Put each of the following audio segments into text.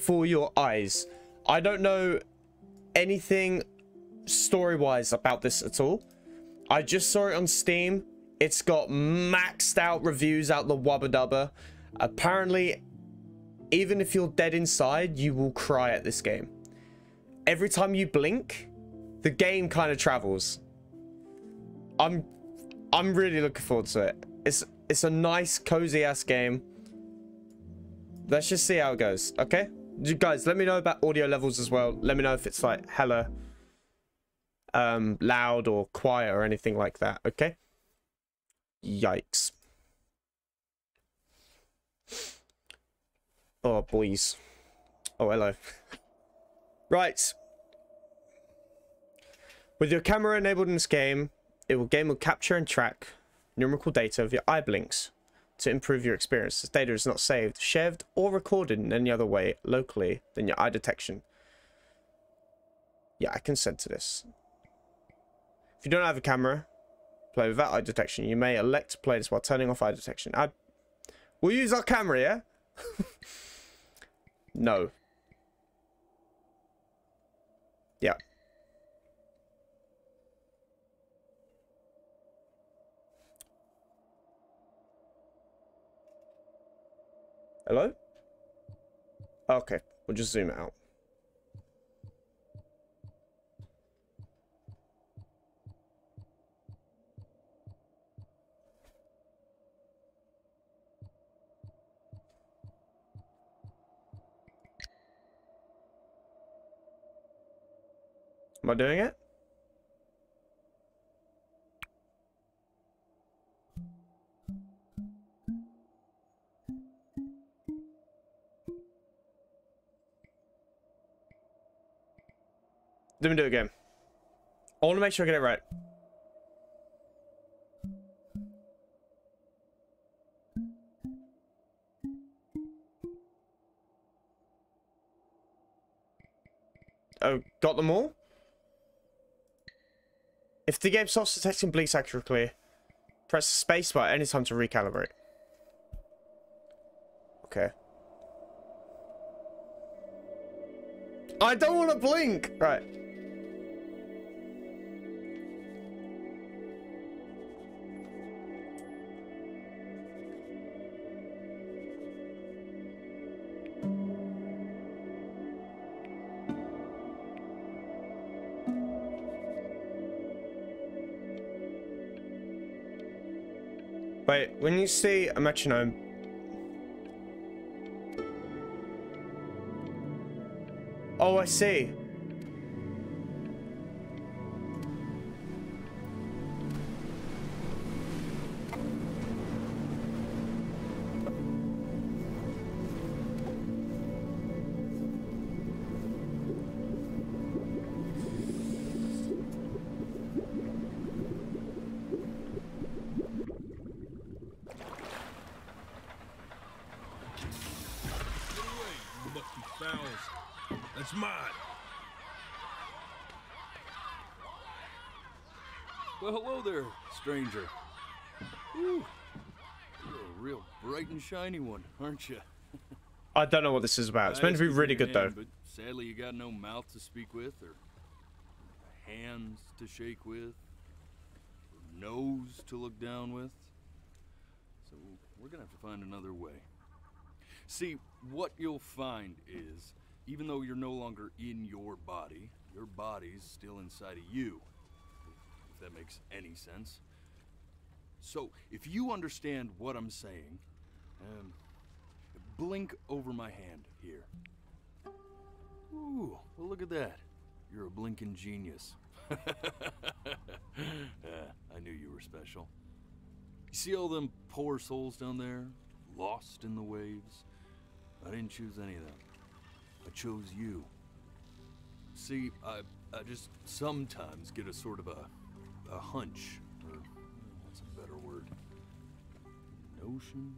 before your eyes. I don't know anything story-wise about this at all. I just saw it on Steam. It's got maxed out reviews out the wubba dubba. Apparently, even if you're dead inside, you will cry at this game. Every time you blink, the game kind of travels. I'm really looking forward to it. It's a nice, cozy ass game. Let's just see how it goes, okay? You guys, let me know about audio levels as well. Let me know if it's like hella loud or quiet or anything like that, okay? Yikes. Oh, boys. Oh, hello. Right. With your camera enabled in this game, game will capture and track numerical data of your eye blinks to improve your experience. This data is not saved, shared, or recorded in any other way locally than your eye detection. Yeah, I consent to this. If you don't have a camera, play without eye detection. You may elect to play this while turning off eye detection. We'll use our camera, yeah? No. Yeah. Hello? Okay, we'll just zoom it out. Am I doing it? Let me do it again. I want to make sure I get it right. Oh, got them all? If the game stops detecting blinks accurately, press the spacebar at any time to recalibrate. Okay. I don't want to blink! Right. Wait, when you see a metronome... Oh, I see. That's mine. Well, hello there, stranger. Ooh, you're a real bright and shiny one, aren't you? I don't know what this is about. It's meant to be really good, though. But sadly, you got no mouth to speak with, or hands to shake with, or nose to look down with. So we're gonna have to find another way. See, what you'll find is, even though you're no longer in your body's still inside of you. If that makes any sense. So, if you understand what I'm saying, blink over my hand here. Ooh, well look at that. You're a blinking genius. I knew you were special. You see all them poor souls down there, lost in the waves? I didn't choose any of them. I chose you. See, I just sometimes get a sort of a hunch, or what's a better word? Notion?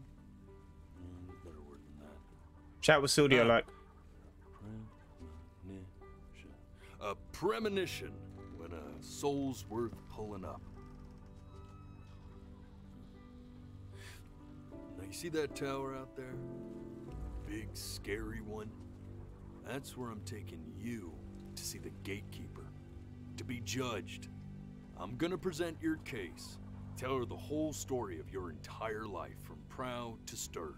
A better word than that. Chat with Studio like. A premonition when a soul's worth pulling up. Now you see that tower out there? Big, scary one? That's where I'm taking you to see the gatekeeper, to be judged. I'm gonna present your case, tell her the whole story of your entire life, from proud to stern.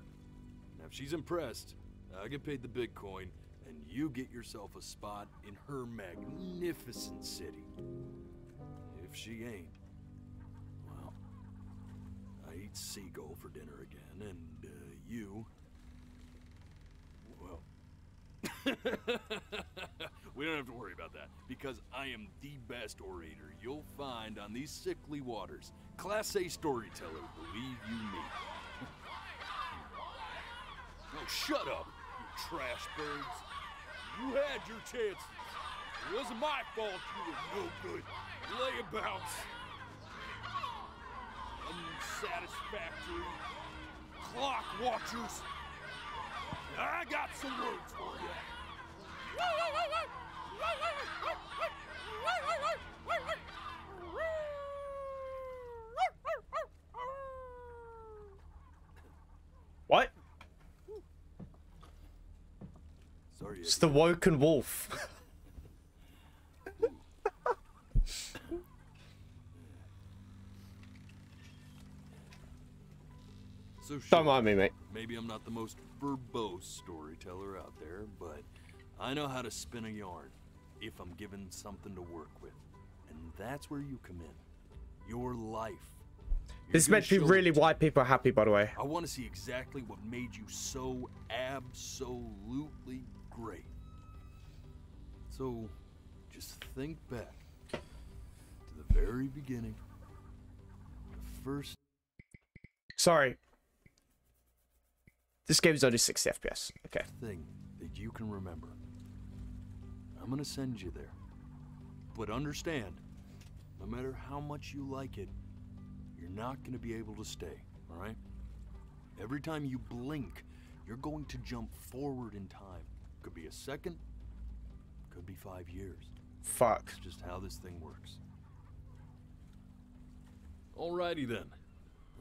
Now, if she's impressed, I get paid the big coin, and you get yourself a spot in her magnificent city. If she ain't, well, I eat seagull for dinner again, and you, well, we don't have to worry about that, because I am the best orator you'll find on these sickly waters. Class A storyteller, believe you me. Oh, shut up, you trash birds. You had your chances. It wasn't my fault you were no good. Layabouts. Unsatisfactory. Clock watchers. I got some words for you. What? Sorry, It's the woken wolf. So Don't mind me, mate. Maybe I'm not the most verbose storyteller out there, but I know how to spin a yarn if I'm given something to work with. And that's where you come in. Your life. This is meant to be really why people are happy, by the way. I want to see exactly what made you so absolutely great. So, just think back to the very beginning. The first... Sorry. This game's only 60 FPS. Okay. thing that you can remember. I'm gonna send you there. But understand, no matter how much you like it, you're not gonna be able to stay, alright? Every time you blink, you're going to jump forward in time. Could be a second, could be 5 years. Fuck. It's just how this thing works. Alrighty then.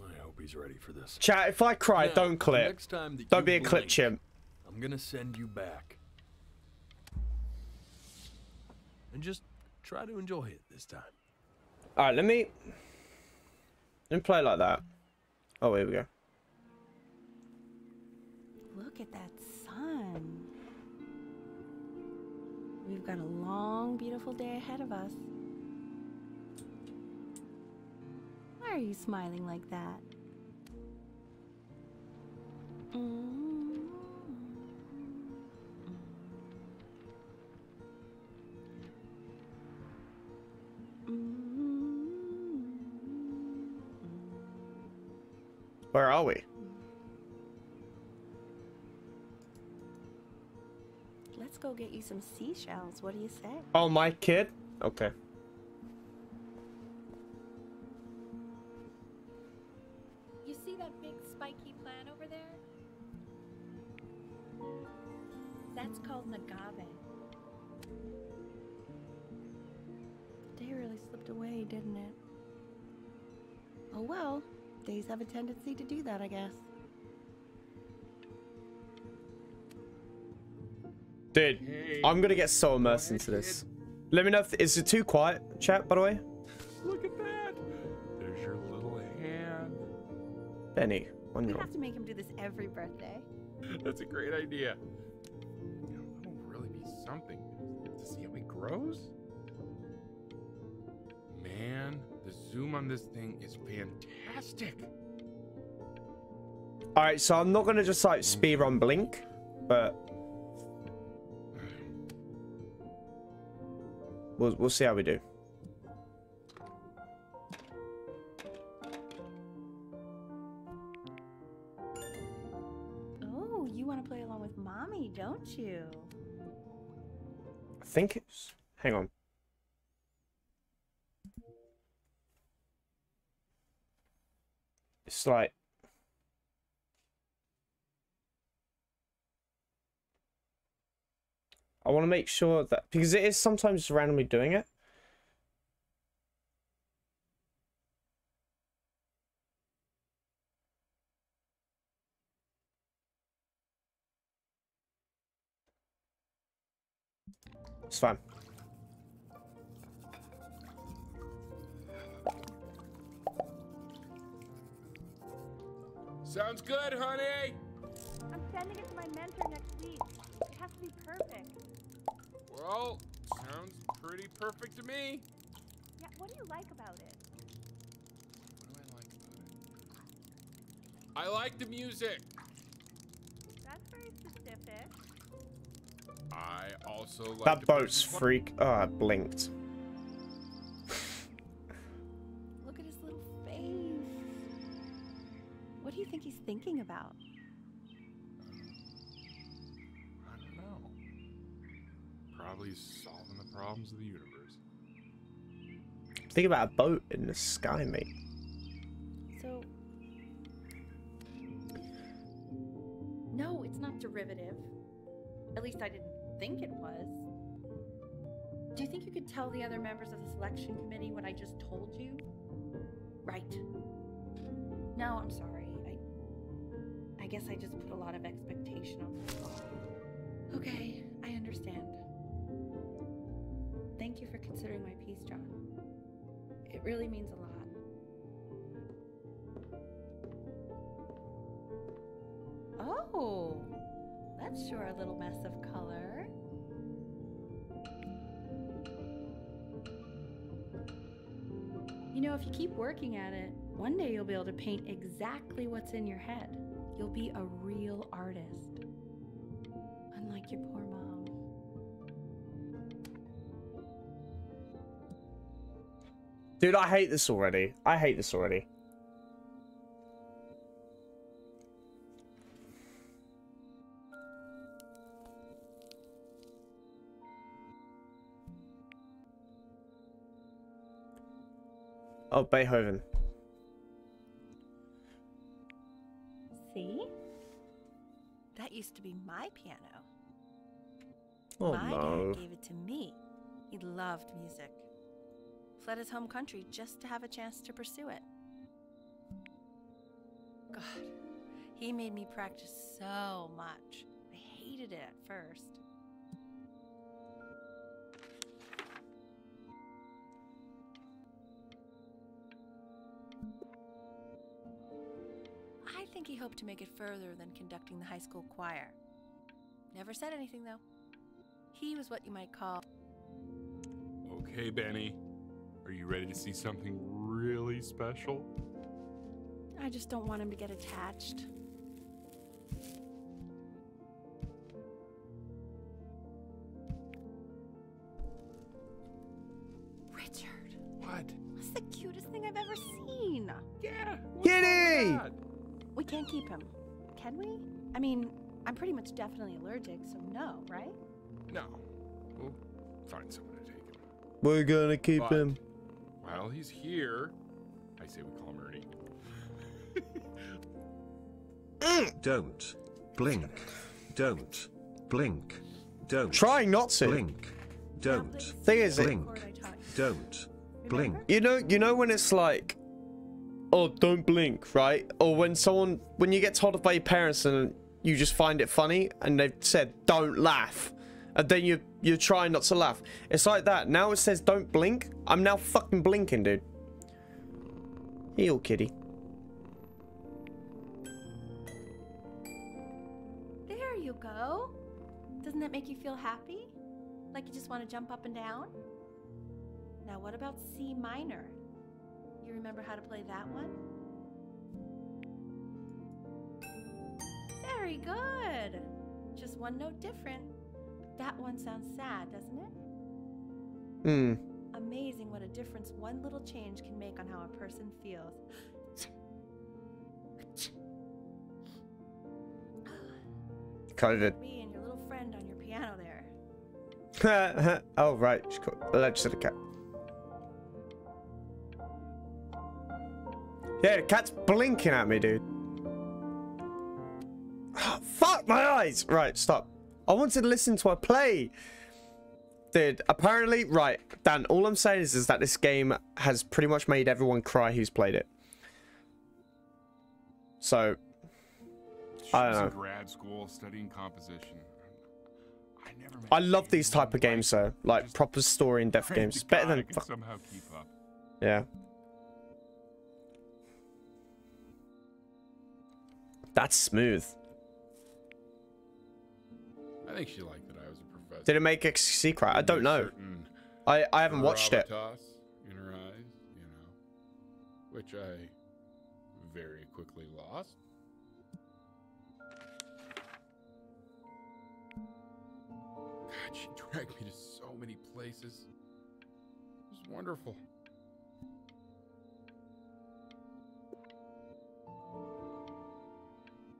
I hope he's ready for this. Chat, if I cry, Now, don't clip. Next time that Don't you be a clip blink, chimp. I'm gonna send you back. And just try to enjoy it this time. Alright, let me play like that. Oh, here we go. Look at that sun. We've got a long, beautiful day ahead of us. Why are you smiling like that? Where are we? Let's go get you some seashells. What do you say? Oh, my kid? Okay. You see that big spiky plant over there? That's called an agave. The day really slipped away, didn't it? Oh well, days have a tendency to do that, I guess. Dude, Hey, I'm gonna get so immersed go ahead, into this. kid. Let me know if is it too quiet, chat, by the way? Look at that. There's your little hand. Benny, We 1-year-old. have to make him do this every birthday. That's a great idea. You know, that'll really be something to see how he grows. Man, the zoom on this thing is fantastic. Alright, so I'm not gonna just like speedrun Blink, but we'll see how we do. Oh, you want to play along with Mommy, don't you? I think it's... Hang on. It's like... I want to make sure that... Because it is sometimes randomly doing it. It's fine. Sounds good, honey. I'm sending it to my mentor next week. It has to be perfect. Well, sounds pretty perfect to me. Yeah, what do you like about it? What do I like about it? I like the music. That's very specific. I also like That the boat's person's- freak. Oh, I blinked. Look at his little face. What do you think he's thinking about? I don't know. Probably solving the problems of the universe. Think about a boat in the sky, mate. So... No, it's not derivative. At least I didn't think it was. Do you think you could tell the other members of the selection committee what I just told you? Right. No, I'm sorry. I guess I just put a lot of expectation on myself. Okay, I understand. Thank you for considering my piece, John. It really means a lot. Oh, that's sure a little mess of color. You know, if you keep working at it, one day you'll be able to paint exactly what's in your head. You'll be a real artist. Unlike your poor mom. Dude, I hate this already. I hate this already. Oh, Beethoven. See? That used to be my piano. Oh, My no. dad gave it to me. He loved music. Fled his home country just to have a chance to pursue it. God, he made me practice so much. I hated it at first. I think he hoped to make it further than conducting the high school choir. Never said anything, though. He was what you might call... Okay, Benny. Are you ready to see something really special? I just don't want him to get attached. Richard, What? that's the cutest thing I've ever seen. Yeah. Kitty! We can't keep him, can we? I mean, I'm pretty much definitely allergic, so no, right? No. We'll find someone to take him. We're gonna keep But him. while he's here, I say we call him Ernie. Don't blink. Don't blink. Don't Trying not to. blink. Don't Thing is, blink. Don't blink. you know when it's like, oh, don't blink, right? Or when you get told off by your parents and you just find it funny and they've said, don't laugh. And then you're trying not to laugh. It's like that. Now it says don't blink. I'm now fucking blinking, dude. Heel, kitty. There you go. Doesn't that make you feel happy? Like you just want to jump up and down? Now what about C minor? You remember how to play that one? Very good. Just one note different. That one sounds sad, doesn't it? Hmm. Amazing what a difference one little change can make on how a person feels. COVID. Me and your little friend on your piano there. Oh, right. Alleged to the cat. Yeah, the cat's blinking at me, dude. Fuck my eyes! Right, stop. I wanted to listen to her play. Dude, apparently, right, Dan, all I'm saying is that this game has pretty much made everyone cry who's played it. So, I don't She's know. in grad school studying composition. I I love these type of games though, like proper story in depth games. Better than somehow keep up. yeah. That's smooth. I think she liked that I was a professor. Did it make it secret? I don't know. I haven't watched it. In her eyes, you know, which I very quickly lost. God, she dragged me to so many places. It was wonderful.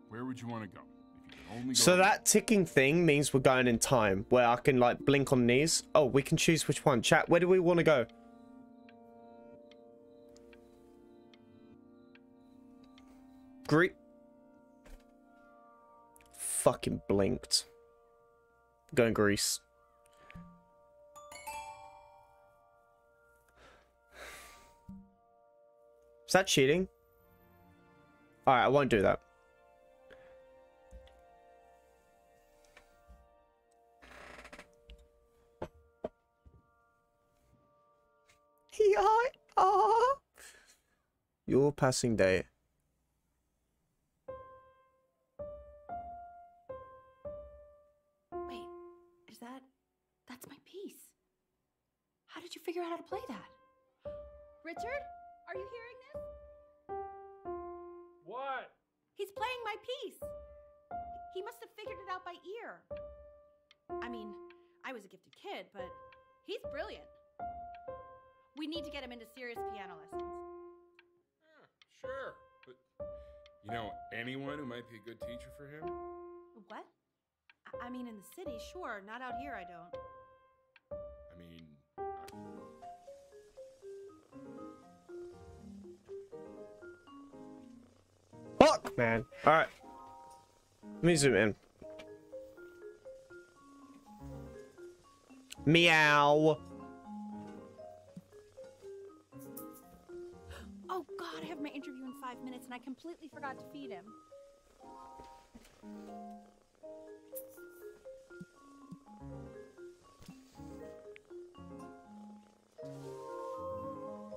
Where would you want to go? If you could only go So that ticking thing means we're going in time, where I can like blink on these. Oh, we can choose which one. Chat, where do we want to go? Greek. Fucking blinked. Going Greece. Is that cheating? Alright, I won't do that. Your passing day. Wait, that's my piece. How did you figure out how to play that? Richard, are you hearing this? What? He's playing my piece. He must have figured it out by ear. I mean, I was a gifted kid, but he's brilliant. We need to get him into serious piano lessons. Sure, but you know anyone who might be a good teacher for him? What? I mean, in the city, sure. Not out here, I don't. I mean, Fuck, man. Alright. Let me zoom in. Meow. Oh, God, I have my interview in 5 minutes, and I completely forgot to feed him.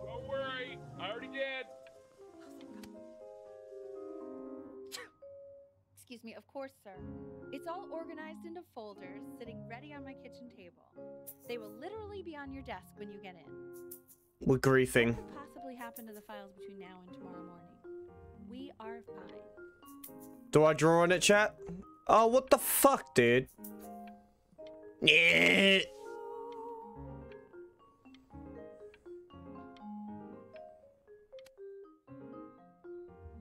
don't worry, I already did. Excuse me, of course, sir. It's all organized into folders, sitting ready on my kitchen table. They will literally be on your desk when you get in. We're griefing. What could possibly happen to the files between now and tomorrow morning? We are fine. Do I draw on it, chat? Oh, what the fuck, dude? Yeah.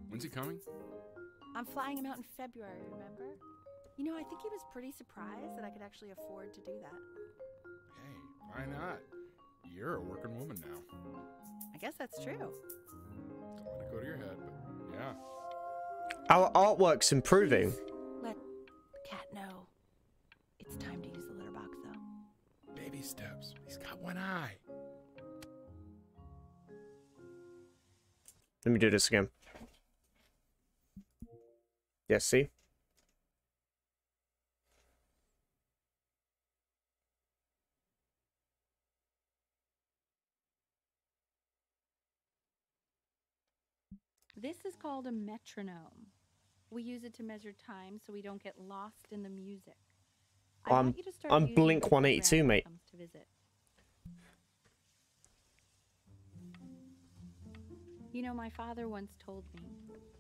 When's he coming? I'm flying him out in February, remember? You know, I think he was pretty surprised that I could actually afford to do that. Hey, why not? You're a working woman now. I guess that's true. Don't let it go to your head, but yeah. Our artwork's improving. Let the cat know. It's time to use the litter box, though. Baby steps. He's got one eye. Let me do this again. Yeah, see? This is called a metronome. We use it to measure time so we don't get lost in the music. I want you to start I'm using Blink this 182, program when it mate. comes to visit. You know, my father once told me,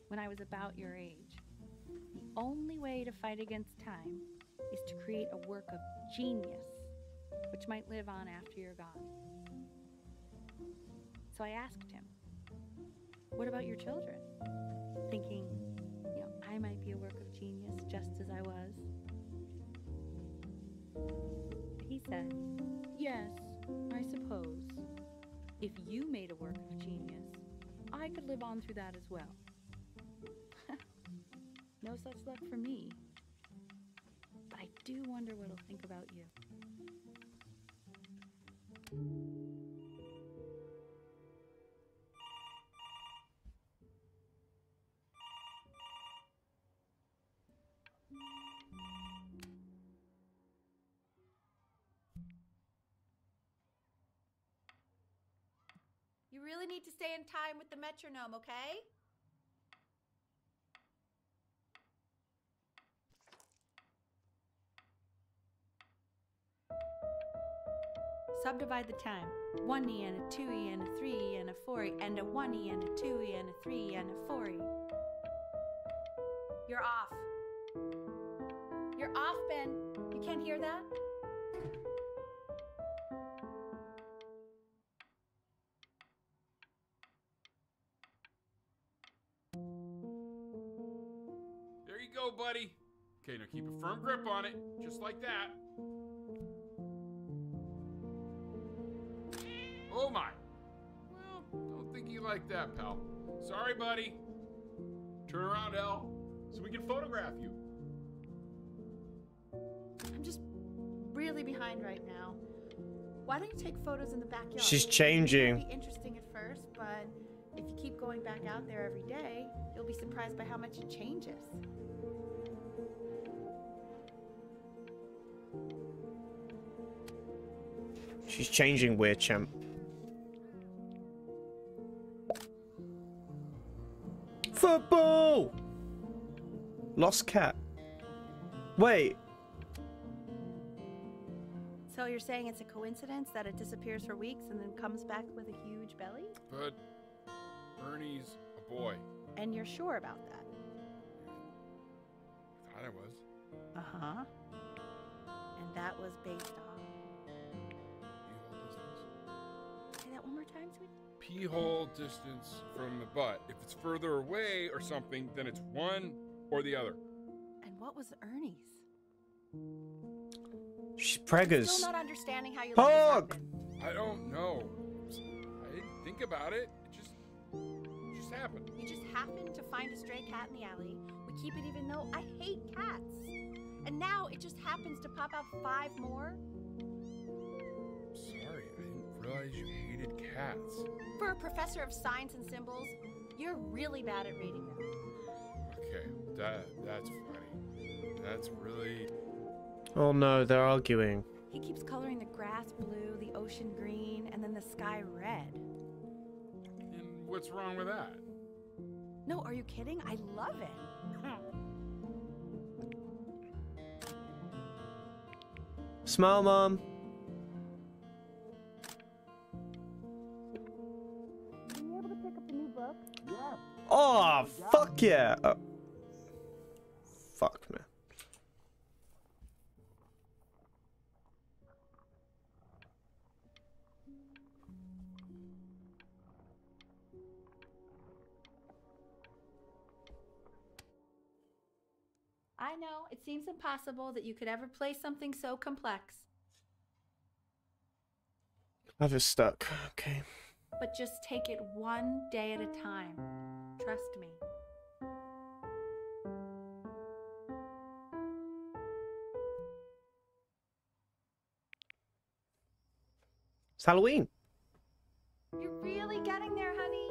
when I was about your age, the only way to fight against time is to create a work of genius, which might live on after you're gone. So I asked him, what about your children? Thinking, you know, I might be a work of genius just as I was. He said, yes, I suppose. If you made a work of genius, I could live on through that as well. No such luck for me. But I do wonder what he'll think about you. really need to stay in time with the metronome, okay? Subdivide the time. 1E and a 2E and a 3E and a 4E and a 1E and a 2E and a 3E and a 4E. You're off. You're off, Ben. You can't hear that? There you go, buddy. Okay, now keep a firm grip on it, just like that. Oh my. Well, don't think you like that, pal. Sorry, buddy. Turn around, Elle, so we can photograph you. I'm just really behind right now. Why don't you take photos in the backyard? She's It changing. might be interesting at first, but if you keep going back out there every day, you'll be surprised by how much it changes. She's changing weird, champ. Football! Lost cat. Wait. So you're saying it's a coincidence that it disappears for weeks and then comes back with a huge belly? But Ernie's a boy. And you're sure about that? I thought I was. Uh-huh. And that was based on... Pee-hole distance. Say that one more time, sweetie. Pee-hole distance from the butt. If it's further away or something, then it's one or the other. And what was Ernie's? She's preggers. Still not understanding how you let this Hog! happen. I don't know. I didn't think about it. It just happened. You just happened to find a stray cat in the alley. We keep it even though I hate cats. And now it just happens to pop out 5 more? Sorry, I didn't realize you hated cats. For a professor of signs and symbols, you're really bad at reading them. Okay, that's funny. That's really... Oh no, they're arguing. He keeps coloring the grass blue, the ocean green, and then the sky red. And what's wrong with that? No, are you kidding? I love it. Smile, Mom. Were you able to pick up the new book? Yeah. Oh, fuck yeah. Oh. Fuck, man. I know, it seems impossible that you could ever play something so complex. I was stuck. Okay. But just take it one day at a time. Trust me. It's Halloween. You're really getting there, honey.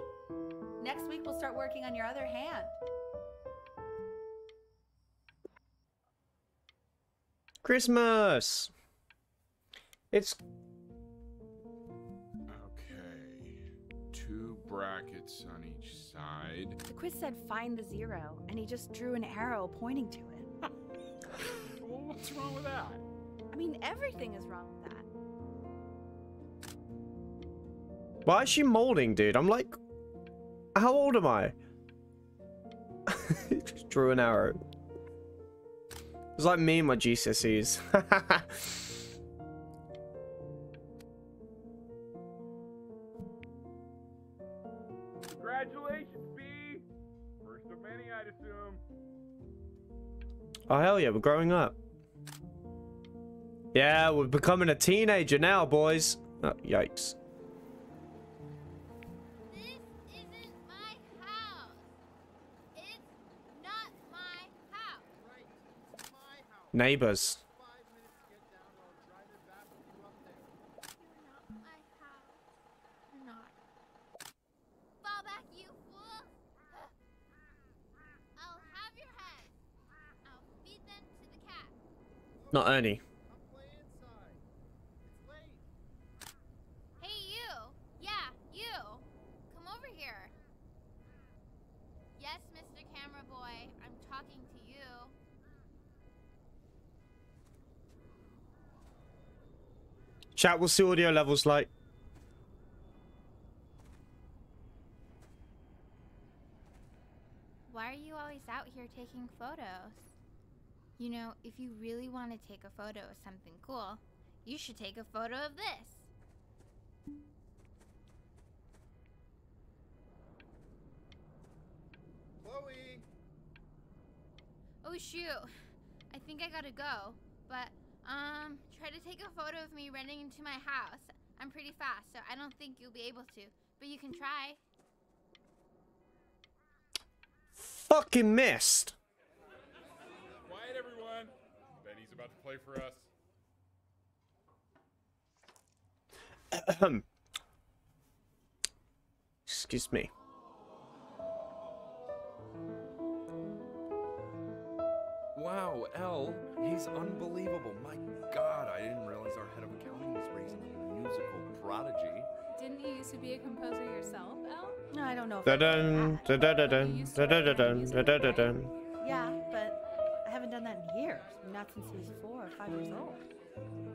Next week we'll start working on your other hand. Christmas. It's Okay. 2 brackets on each side. The quiz said find the 0, and he just drew an arrow pointing to it. Well, what's wrong with that? I mean, everything is wrong with that. why is she molding, dude? I'm like, how old am I? Just drew an arrow. It's like me and my GCSEs. Congratulations, B! First of many, I'd assume. Oh, hell yeah, we're growing up. Yeah, we're becoming a teenager now, boys. Oh, yikes. This isn't my house. It's not my house. Right, it's my house. Neighbors. 5 minutes to get down, and I'll drive it back with you up there. You're not my house. You're not. Fall back, you fool. I'll have your head. I'll feed them to the cat. Not Ernie. I'll play inside. It's late. Hey, you. Yeah, you. Chat, what's the audio levels like? Why are you always out here taking photos? You know, if you really want to take a photo of something cool, you should take a photo of this. Chloe! Oh shoot, I think I gotta go, but try to take a photo of me running into my house. I'm pretty fast, so I don't think you'll be able to, but you can try. Fucking missed. Quiet, everyone. Benny's about to play for us. Excuse me. Wow, Elle, he's unbelievable. My God, I didn't realize our head of accounting was raising a musical prodigy. Didn't you used to be a composer yourself, Elle? No, I don't know. If Da-dun, da-da-da-dun, da-da-da-dun, da-da-da-dun. Yeah, but I haven't done that in years. Not since he was 4 or 5 years old.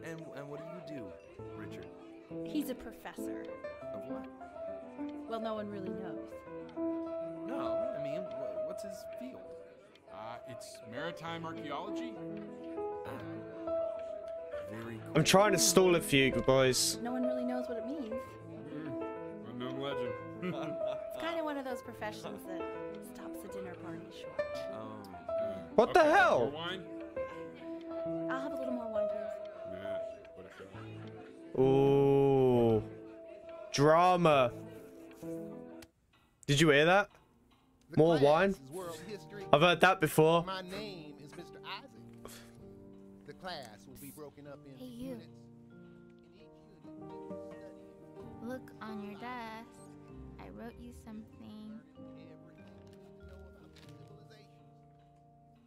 And what do you do, Richard? He's a professor. Of what? Well, no one really knows. No, I mean, what's his field? It's maritime archaeology. Very cool. I'm trying to stall it for you, boys. No one really knows what it means. Unknown legend. It's kind of one of those professions that stops a dinner party short. What the Okay, hell? More wine? I'll have a little more wine, please. Nah, what a shot. Ooh. Drama. Did you hear that? More class wine? is world history. I've heard that before. My name is Mr. Isaac. The class will be broken up into Hey, you. units. In each unit, we will study Look on your desk. I wrote you something. everything you need to know about the civilizations.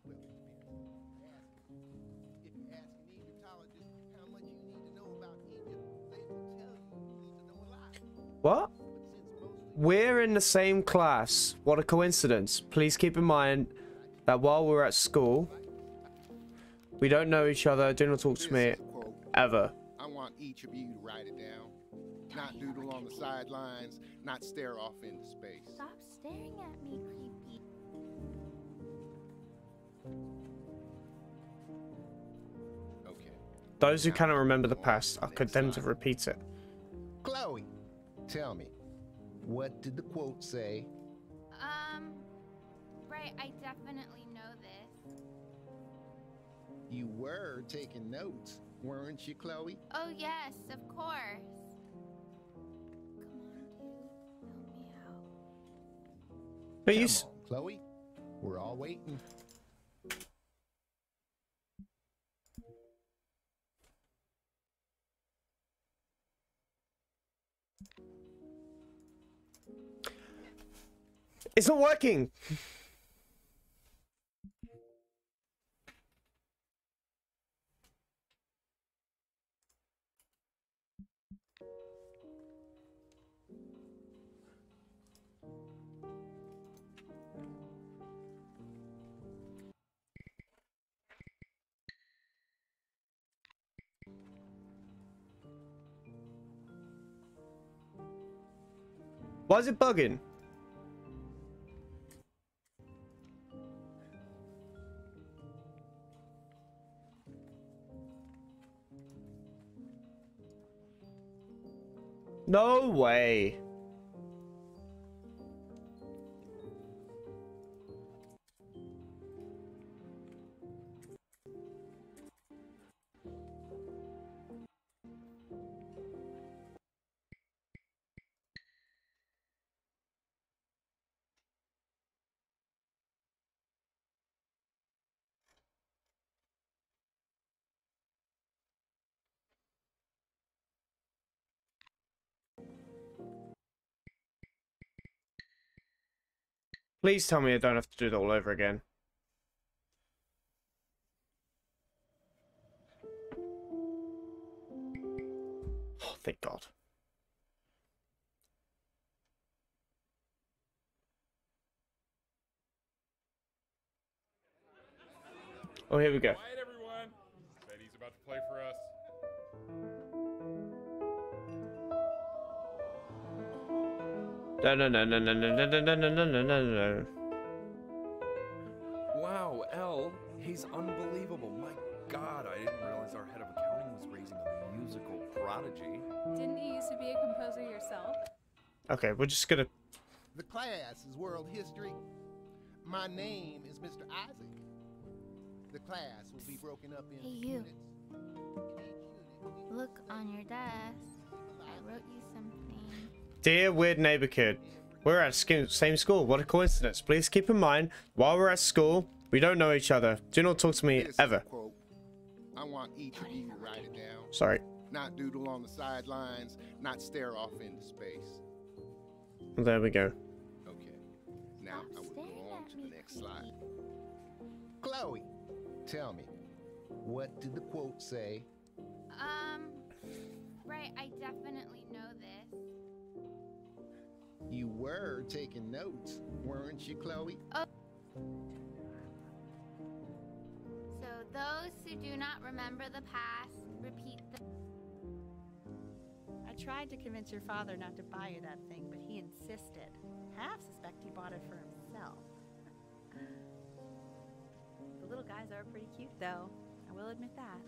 Well, it depends. If you ask an Egyptologist how much you need to know about Egypt, they will tell you need to know a lot. What? But since mostly We're in the same class. What a coincidence. Please keep in mind that while we're at school, we don't know each other. Do not talk to me this is a quote. ever. I want each of you to write it down. Not doodle on the sidelines, not stare off into space. Stop staring at me, creepy. Okay. Those who cannot remember the past are condemned to repeat it. Chloe, tell me, what did the quote say? Right, I definitely know this. You were taking notes, weren't you, Chloe? Oh yes, of course. Come on, dude. Help me out. But you. Come on, Chloe. We're all waiting. It's not working. Why is it bugging? No way. Please tell me I don't have to do that all over again. Oh, thank God. Oh, here we go. Quiet, everyone. Betty's about to play for us. No, no, no, no, no, no, no, no, no, no, no, no, no. Wow, Elle, he's unbelievable. My God, I didn't realize our head of accounting was raising a musical prodigy. Didn't you used to be a composer yourself? Okay, we're just gonna... The class is world history. My name is Mr. Isaac. The class will be broken up into Hey, you. units. Look on your desk. I wrote you something. Dear weird neighbor kid, we're at same school. What a coincidence. Please keep in mind, while we're at school, we don't know each other. Do not talk to me This is ever. a quote. I want each of you to write it down. Sorry. Not doodle on the sidelines, not stare off into space. There we go. Okay. Now I will Stop go on to staring the at next me, slide. Chloe, tell me, what did the quote say? Right, I definitely know this. You were taking notes, weren't you, Chloe? Oh. So those who do not remember the past, repeat the... I tried to convince your father not to buy you that thing, but he insisted. Half suspect he bought it for himself. The little guys are pretty cute, though. I will admit that.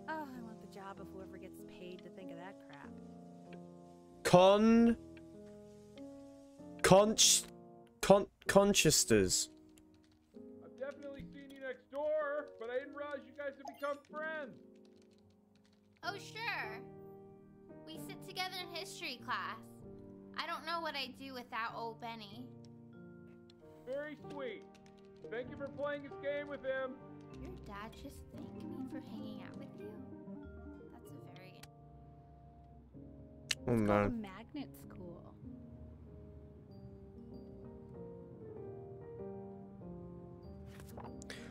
Oh, I want the job of whoever gets paid to think of that crap. Conchesters. I've definitely seen you next door, but I didn't realize you guys had become friends. Oh, sure. We sit together in history class. I don't know what I'd do without old Benny. Very sweet. Thank you for playing this game with him. Your dad just thanked me for hanging out with you? That's a very... Oh It's called a no. magnet school.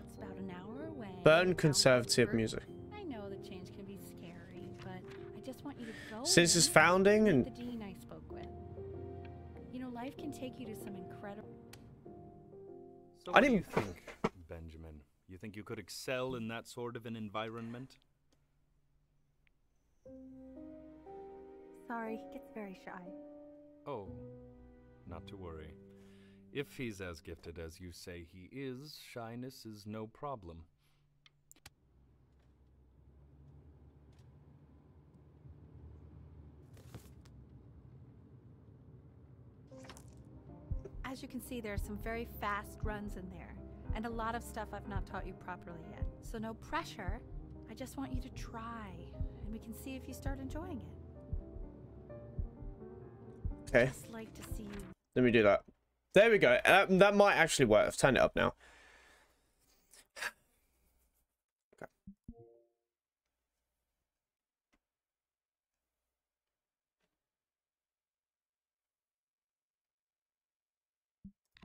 It's about an hour away. Burn Out conservative west. music. I know that change can be scary, but I just want you to go Since its in founding and and... meet the dean I spoke with. You know, life can take you to some incredible... So I what do you didn't- think, Benjamin? You think you could excel in that sort of an environment? Sorry, he gets very shy. Oh, not to worry. If he's as gifted as you say he is, shyness is no problem. As you can see, there are some very fast runs in there, and a lot of stuff I've not taught you properly yet. So no pressure. I just want you to try, and we can see if you start enjoying it. Okay, Just like to see you. let me do that. There we go. That might actually work. I've turned it up now. Okay.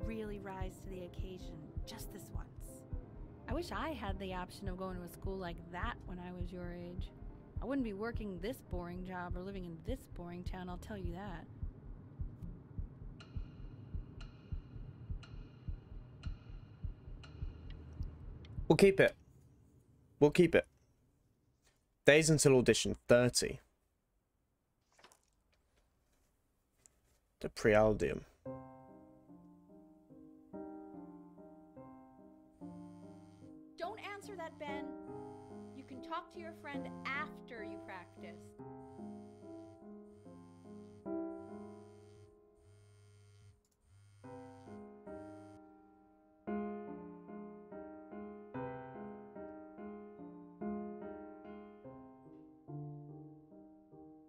Really rise to the occasion, just this once. I wish I had the option of going to a school like that when I was your age. I wouldn't be working this boring job or living in this boring town, I'll tell you that. We'll keep it. We'll keep it. Days until audition, 30. The prealdium. Don't answer that, Ben. You can talk to your friend after you practice.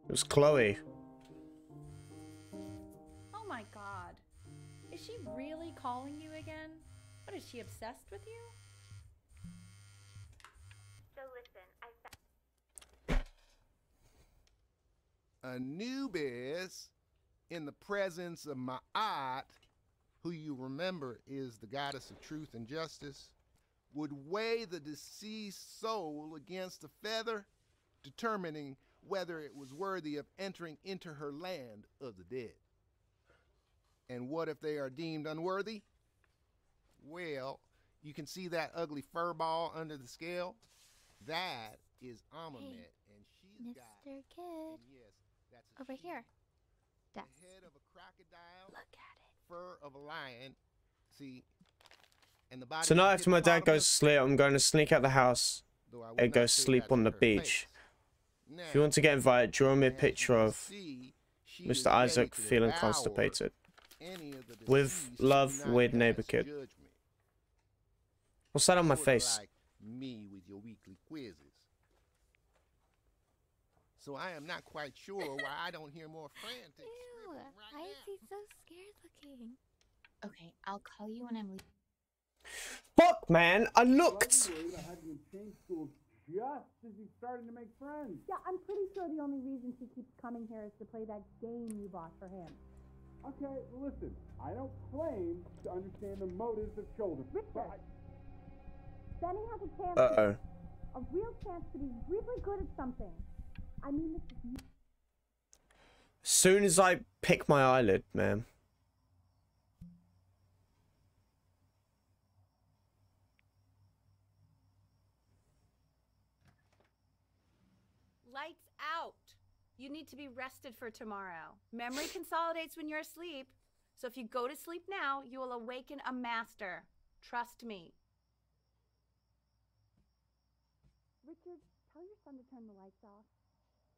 It was Chloe. Oh my god. Is she really calling you again? What, is she obsessed with you? So listen, Anubis, in the presence of Ma'at, who you remember is the goddess of truth and justice, would weigh the deceased soul against a feather, determining whether it was worthy of entering into her land of the dead. And what if they are deemed unworthy? Well, you can see that ugly fur ball under the scale? That is Amamet, Hey, and she's got... Mr. Kid, and yes, that's a over she. here. desk. head of a crocodile, Look at it. fur of a lion. See, and the body. Tonight after my dad goes to sleep, I'm going to sneak out the house and go sleep on the beach. If you want to get invited, draw me a picture of Mr. Isaac feeling constipated. With love, weird neighbor kid. What's that on my face? Like me with your weekly quizzes. So I am not quite sure why I don't hear more frantic. Ew, why is he so scared looking? Okay, I'll call you when I'm leaving. Fuck, man, I looked. Just as he's starting to make friends. Yeah, I'm pretty sure the only reason she keeps coming here is to play that game you bought for him. Okay, well, listen, I don't claim to understand the motives of children. Richard, Benny has a chance. A real chance to be really good at something. I mean, this is. As soon as I pick my eyelid, man. Lights out. You need to be rested for tomorrow. Memory consolidates when you're asleep. So if you go to sleep now, you will awaken a master. Trust me. Richard, tell your son to turn the lights off.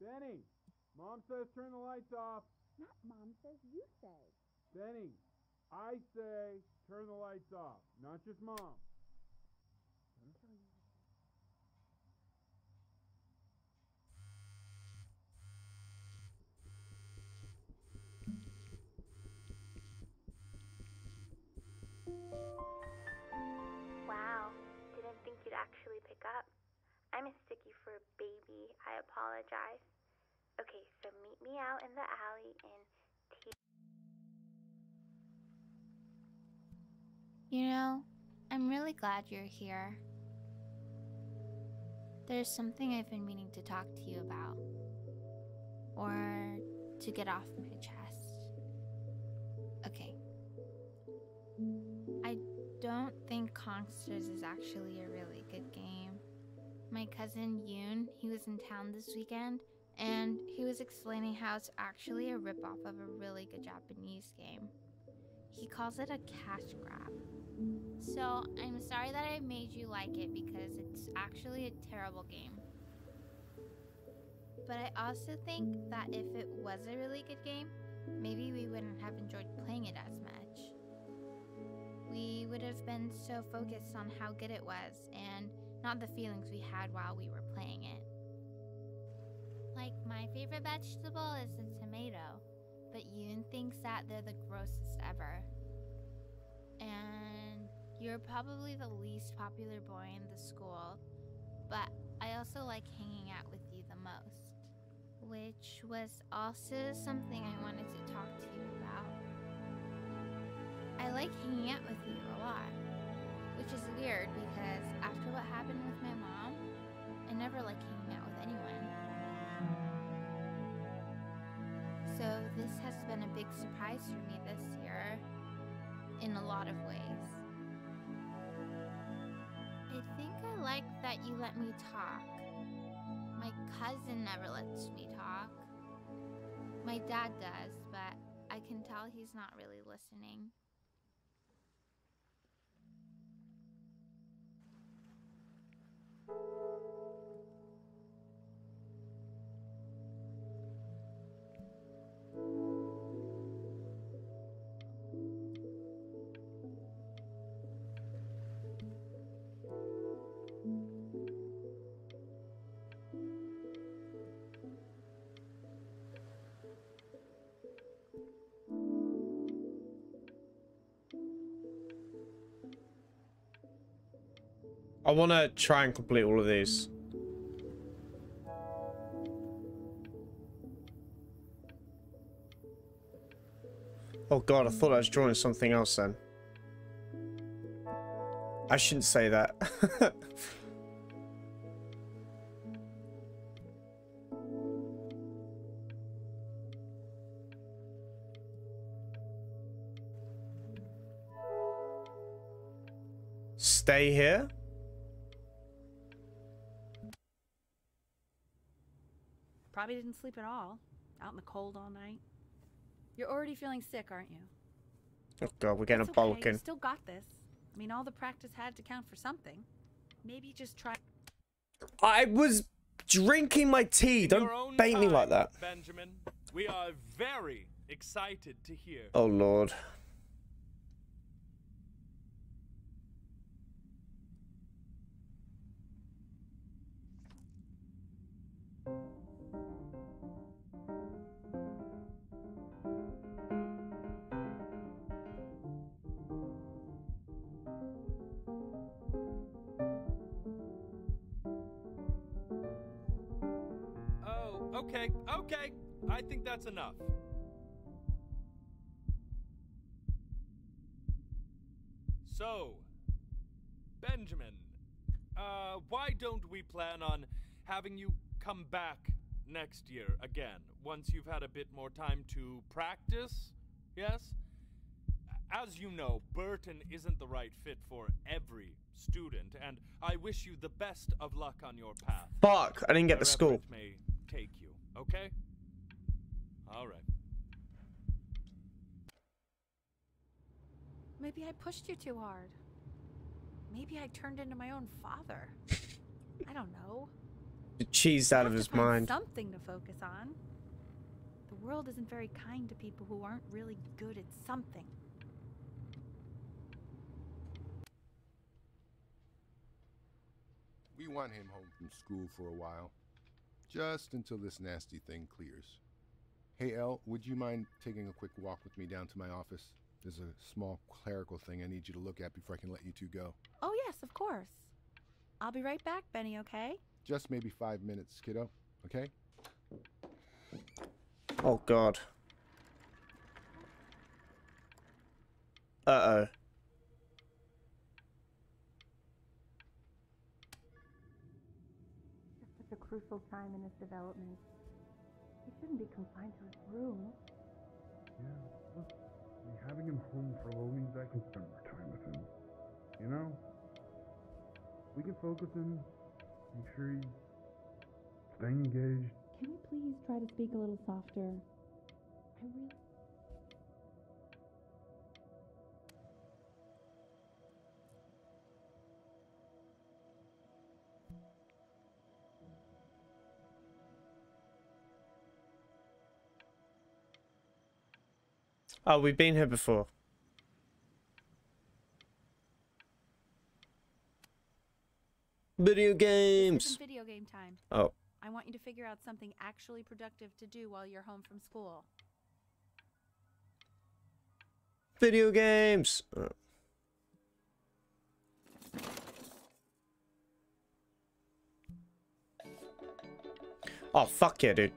Benny, Mom says turn the lights off. Not Mom says, you say. Benny, I say turn the lights off, not just Mom. Wow, didn't think you'd actually pick up. I mistook you for a baby. I apologize. Okay, so meet me out in the alley in You know, I'm really glad you're here. There's something I've been meaning to talk to you about. Or to get off my chest. Okay. I don't think Kongsters is actually a really good game. My cousin Yoon, he was in town this weekend, and he was explaining how it's actually a ripoff of a really good Japanese game. He calls it a cash grab. So, I'm sorry that I made you like it because it's actually a terrible game. But I also think that if it was a really good game, maybe we wouldn't have enjoyed playing it as much. We would have been so focused on how good it was and not the feelings we had while we were playing it. Like, my favorite vegetable is the tomato, but Yoon thinks that they're the grossest ever. And you're probably the least popular boy in the school, but I also like hanging out with you the most. Which was also something I wanted to talk to you about. I like hanging out with you a lot, which is weird because after what happened with my mom, I never like hanging out with anyone. So this has been a big surprise for me this year, in a lot of ways. I think I like that you let me talk. My cousin never lets me talk. My dad does, but I can tell he's not really listening. I want to try and complete all of these. Oh god, I thought I was drawing something else then. I shouldn't say that. Stay here? Probably didn't sleep at all. Out in the cold all night. You're already feeling sick, aren't you? Oh god, we're getting That's a okay. Balkan. You still got this. I mean, all the practice had to count for something. Maybe just try. I was drinking my tea. Don't bait me like that. Benjamin, we are very excited to hear. Oh lord. Oh, okay, okay. I think that's enough. So, Benjamin, why don't we plan on having you come back next year again, once you've had a bit more time to practice? Yes? As you know, Burton isn't the right fit for every student, and I wish you the best of luck on your path. Fuck, I didn't get to Wherever school. it may take you, okay? All right. Maybe I pushed you too hard. Maybe I turned into my own father. I don't know. Cheesed out of Have to his find mind. Something to focus on. The world isn't very kind to people who aren't really good at something. We want him home from school for a while. Just until this nasty thing clears. Hey, Elle, would you mind taking a quick walk with me down to my office? There's a small clerical thing I need you to look at before I can let you two go. Oh, yes, of course. I'll be right back, Benny, okay? Just maybe 5 minutes, kiddo, okay? Oh god. Uh-oh. It's such a crucial time in his development. He shouldn't be confined to his room. Yeah, look, having him home for a little means I can spend more time with him. You know? We can focus him, make sure he's staying engaged. Can we please try to speak a little softer? I really... Oh, we've been here before. Video This games. isn't video game time. Oh. I want you to figure out something actually productive to do while you're home from school. Video games. Oh, fuck yeah, dude.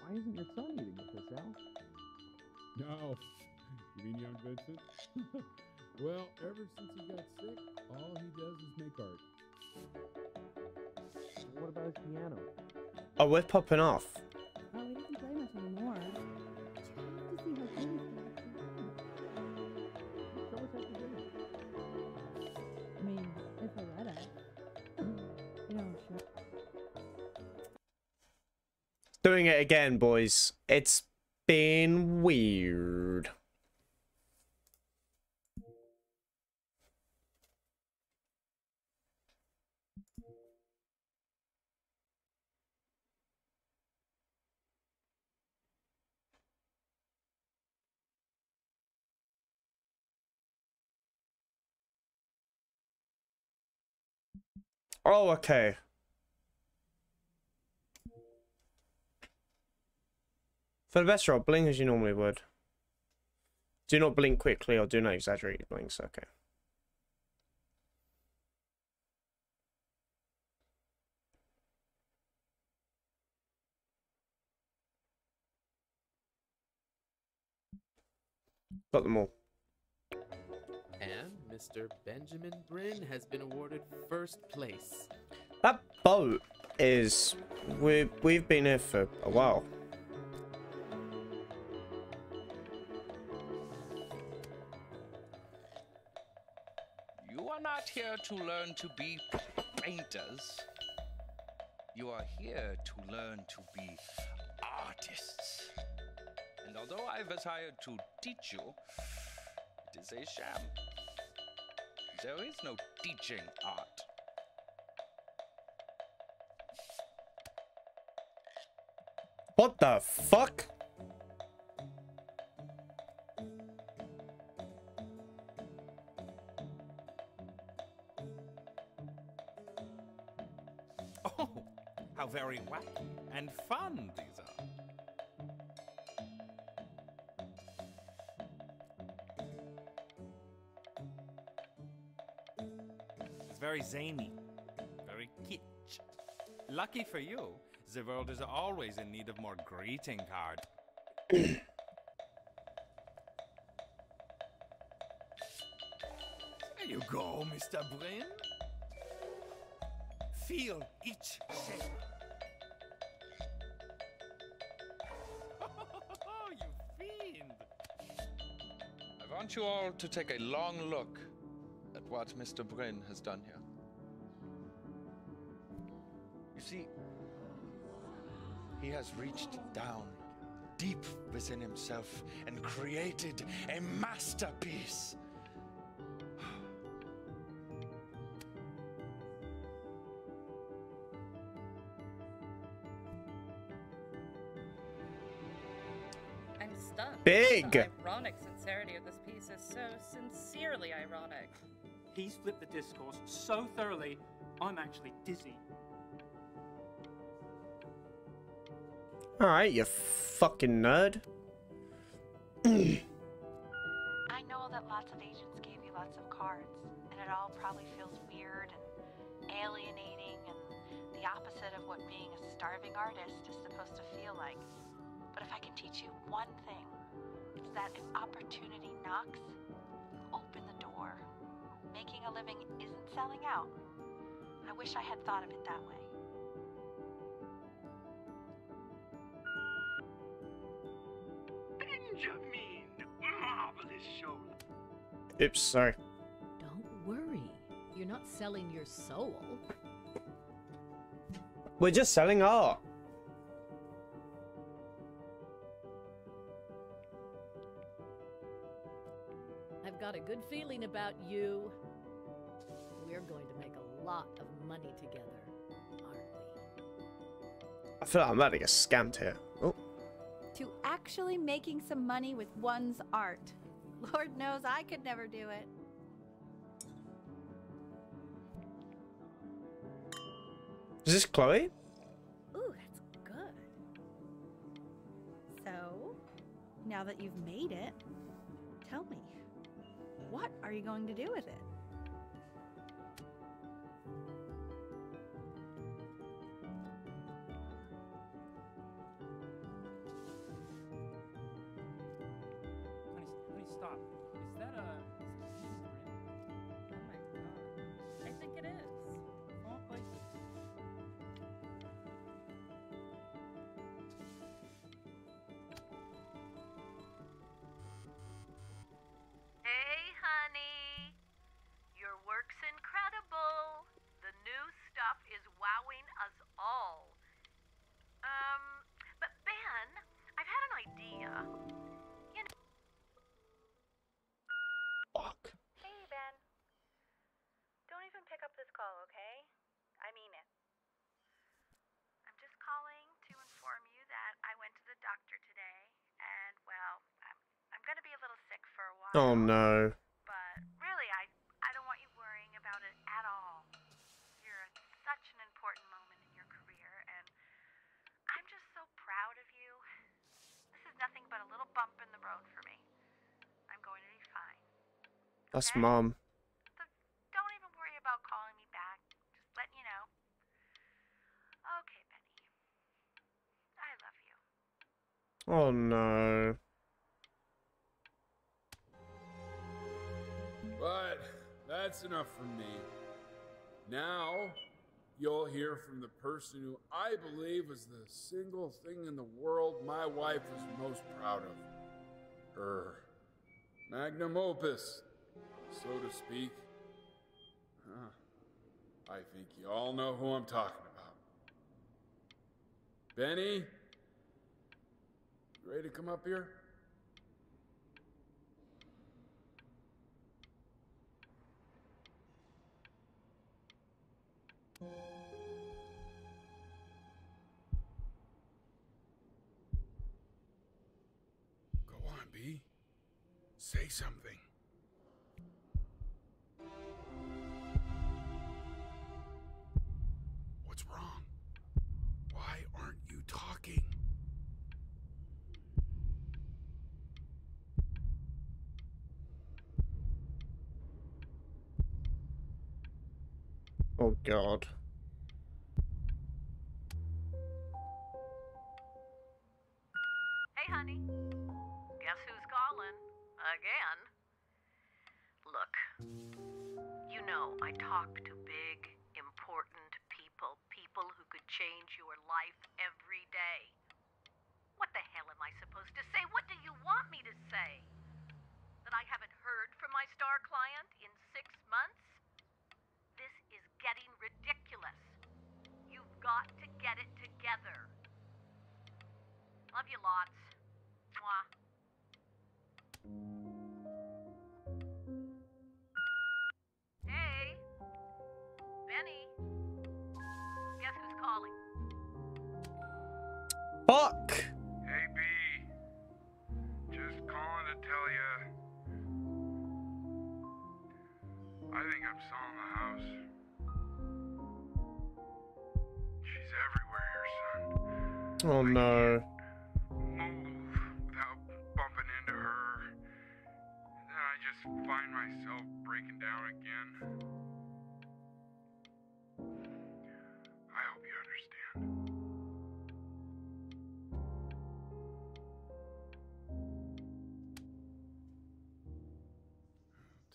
Why isn't your son eating with us, Al? No. You mean young Vincent? Well, ever since he got sick, all he does is make art. What about his piano? Oh, we're popping off. Oh, he doesn't play much anymore. Just to see how good he's doing. Show us after dinner. I mean, if I let us. You know, sure. Doing it again, boys. It's been weird. Oh, okay. For the best roll, blink as you normally would. Do not blink quickly or do not exaggerate your blinks. Okay. Got them all. And Mr. Benjamin Bryn has been awarded first place. That boat is... We've been here for a while. You are not here to learn to be painters. You are here to learn to be artists. And although I've hired to teach you, it is a sham. There is no teaching art. What the fuck? Oh, how very wacky and fun these are. It's very zany, very kitsch. Lucky for you, the world is always in need of more greeting cards. There you go, Mr. Bryn. Feel each shape. Oh, you fiend! I want you all to take a long look at what Mr. Bryn has done here. You see, he has reached down deep within himself and created a masterpiece. I'm stunned. Big! The ironic sincerity of this piece is so sincerely ironic. He's flipped the discourse so thoroughly, I'm actually dizzy. Alright, you fucking nerd. I know that lots of agents gave you lots of cards, and it all probably feels weird and alienating and the opposite of what being a starving artist is supposed to feel like. But if I can teach you one thing, it's that if opportunity knocks, open the door. Making a living isn't selling out. I wish I had thought of it that way. Benjamin! Marvelous show! Oops, sorry. Don't worry. You're not selling your soul. We're just selling art. I've got a good feeling about you. We're going to make a lot of money together, aren't we? I feel like I'm about to get scammed here. Oh. To actually making some money with one's art. Lord knows I could never do it. Is this Chloe? Ooh, that's good. So, now that you've made it, tell me, what are you going to do with it? Honey, stop. Is that a... Oh my god. I think it is. Of all places. Hey, honey. Your work's incredible. The new stuff is wowing us all. But Ben, I've had an idea. You know... Fuck. Hey, Ben. Don't even pick up this call, okay? I mean it. I'm just calling to inform you that I went to the doctor today, and, well, I'm gonna be a little sick for a while. Oh no. But really, I don't want you worrying about it at all. You're at such an important moment in your career, and I'm just so proud of you. This is nothing but a little bump in the road for me. I'm going to be fine. That's Okay? Mom. So don't even worry about calling me back. Just letting you know. Okay, Benny. I love you. Oh no. But that's enough from me. Now, you'll hear from the person who I believe was the single thing in the world my wife was most proud of. Her magnum opus, so to speak. I think you all know who I'm talking about. Benny? You ready to come up here? Go on, B. Say something. What's wrong? Why aren't you talking? Oh, God. Hey, honey. Guess who's calling? Again. Look, you know I talk to big, important people. People who could change your life every day. What the hell am I supposed to say? What do you want me to say? That I haven't heard from my star client in 6 months? This is getting ridiculous. You've got to get it together. Love you lots. Mwah. Hey, Benny. Guess who's calling? Fuck! Hey, B. Just calling to tell you. I think I'm selling the house. She's everywhere here, son. Oh, no. Move without bumping into her. And then I just find myself breaking down again. I hope you understand.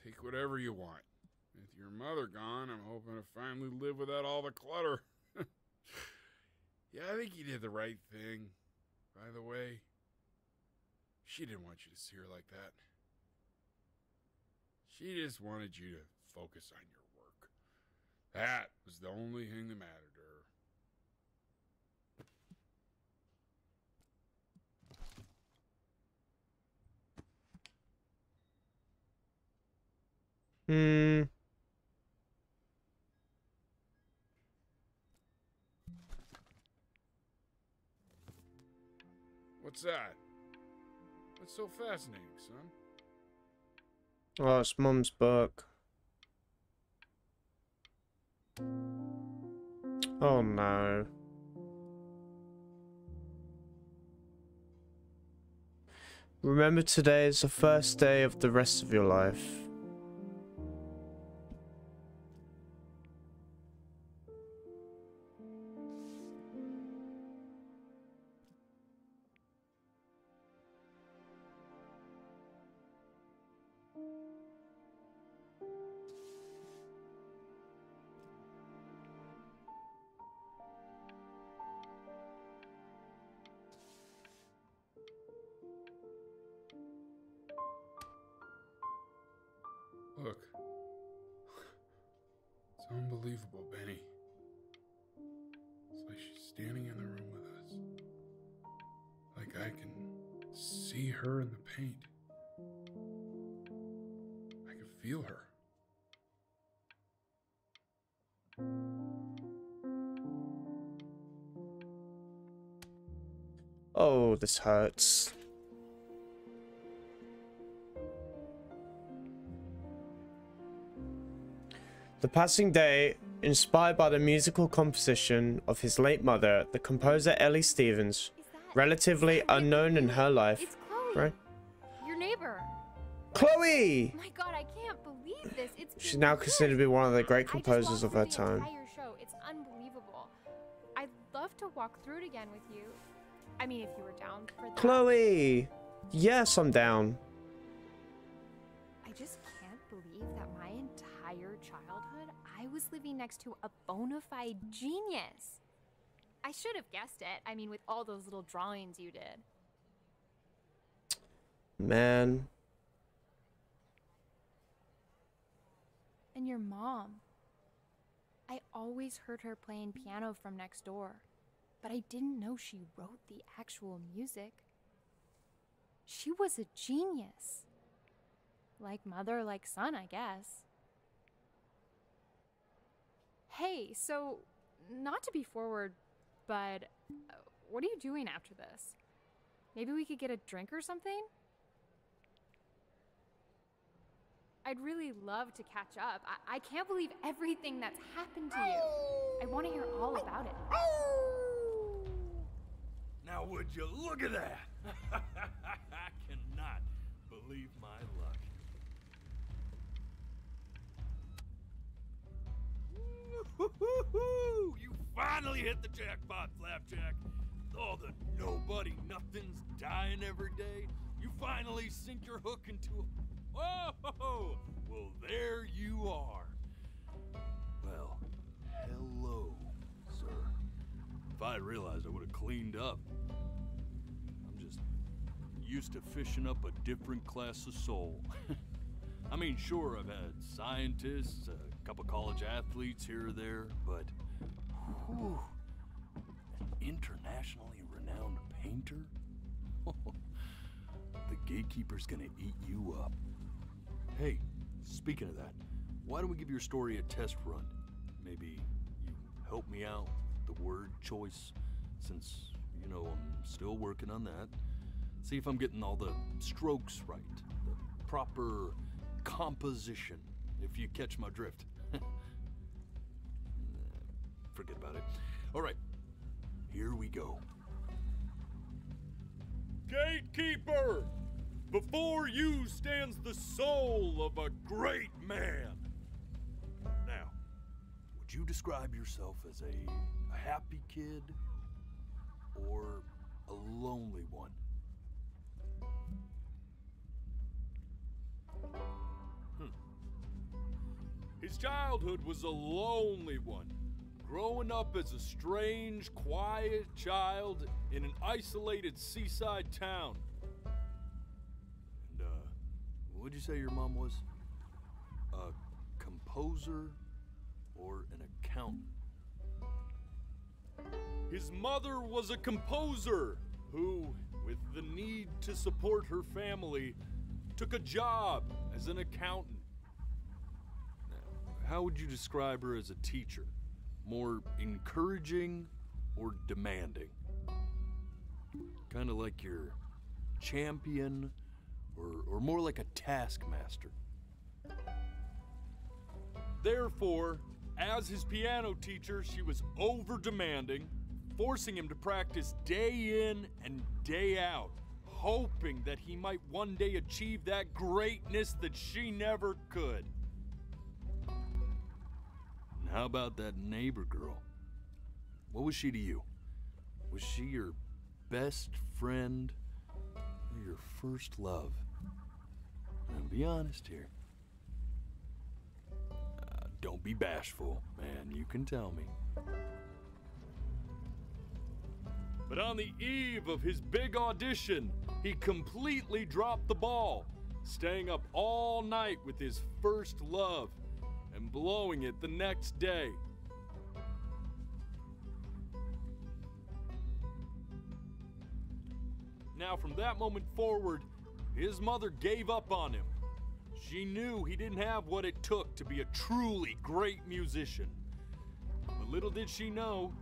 Take whatever you want. With your mother gone, I'm hoping to finally live without all the clutter. Yeah, I think you did the right thing. By the way, she didn't want you to see her like that. She just wanted you to focus on your work. That was the only thing that mattered to her. What's that? What's so fascinating, son? Oh, it's Mum's book. Oh, no. Remember, today is the first day of the rest of your life. Look. It's unbelievable, Benny. It's like she's standing in the room with us. Like I can see her in the paint. I can feel her. Oh, this hurts. The passing day, inspired by the musical composition of his late mother, the composer Ellie Stevens, relatively unknown in her life. It's Chloe, right? your neighbor. Chloe! My God, I can't believe this. She's now considered to be one of the great composers of her time. Show. It's unbelievable. I'd love to walk through it again with you. I mean, if you were down for that. Chloe! Yes, I'm down. I just can't believe that my entire was living next to a bona fide genius. I should have guessed it. I mean, with all those little drawings you did. Man. And your mom. I always heard her playing piano from next door, but I didn't know she wrote the actual music. She was a genius. Like mother, like son, I guess. Hey, so, not to be forward, but what are you doing after this? Maybe we could get a drink or something? I'd really love to catch up. I can't believe everything that's happened to you. I want to hear all about it. Now would you look at that? I cannot believe my luck. Woo-hoo-hoo-hoo! You finally hit the jackpot, Flapjack. Oh, the nobody nothing's dying every day. You finally sink your hook into a... Oh, well, there you are. Well, hello, sir. If I had realized, I would have cleaned up. I'm just used to fishing up a different class of soul. I mean, sure, I've had scientists, a couple college athletes here or there, but whew, an internationally renowned painter? The gatekeeper's gonna eat you up. Hey, speaking of that, why don't we give your story a test run? Maybe you help me out with the word choice, since, you know, I'm still working on that. See if I'm getting all the strokes right, the proper composition, if you catch my drift. Forget about it. All right, here we go. Gatekeeper! Before you stands the soul of a great man. Now, would you describe yourself as a happy kid or a lonely one? His childhood was a lonely one, growing up as a strange, quiet child in an isolated seaside town. What'd you say your mom was? A composer or an accountant? His mother was a composer who, with the need to support her family, took a job as an accountant. Now, how would you describe her as a teacher? More encouraging or demanding? Kind of like your champion, or more like a taskmaster. Therefore, as his piano teacher, she was over-demanding, forcing him to practice day in and day out, hoping that he might one day achieve that greatness that she never could. And how about that neighbor girl? What was she to you? Was she your best friend or your first love? Now, be honest here. Don't be bashful, man. You can tell me. But on the eve of his big audition, he completely dropped the ball, staying up all night with his first love and blowing it the next day. Now, from that moment forward, his mother gave up on him. She knew he didn't have what it took to be a truly great musician. But little did she know,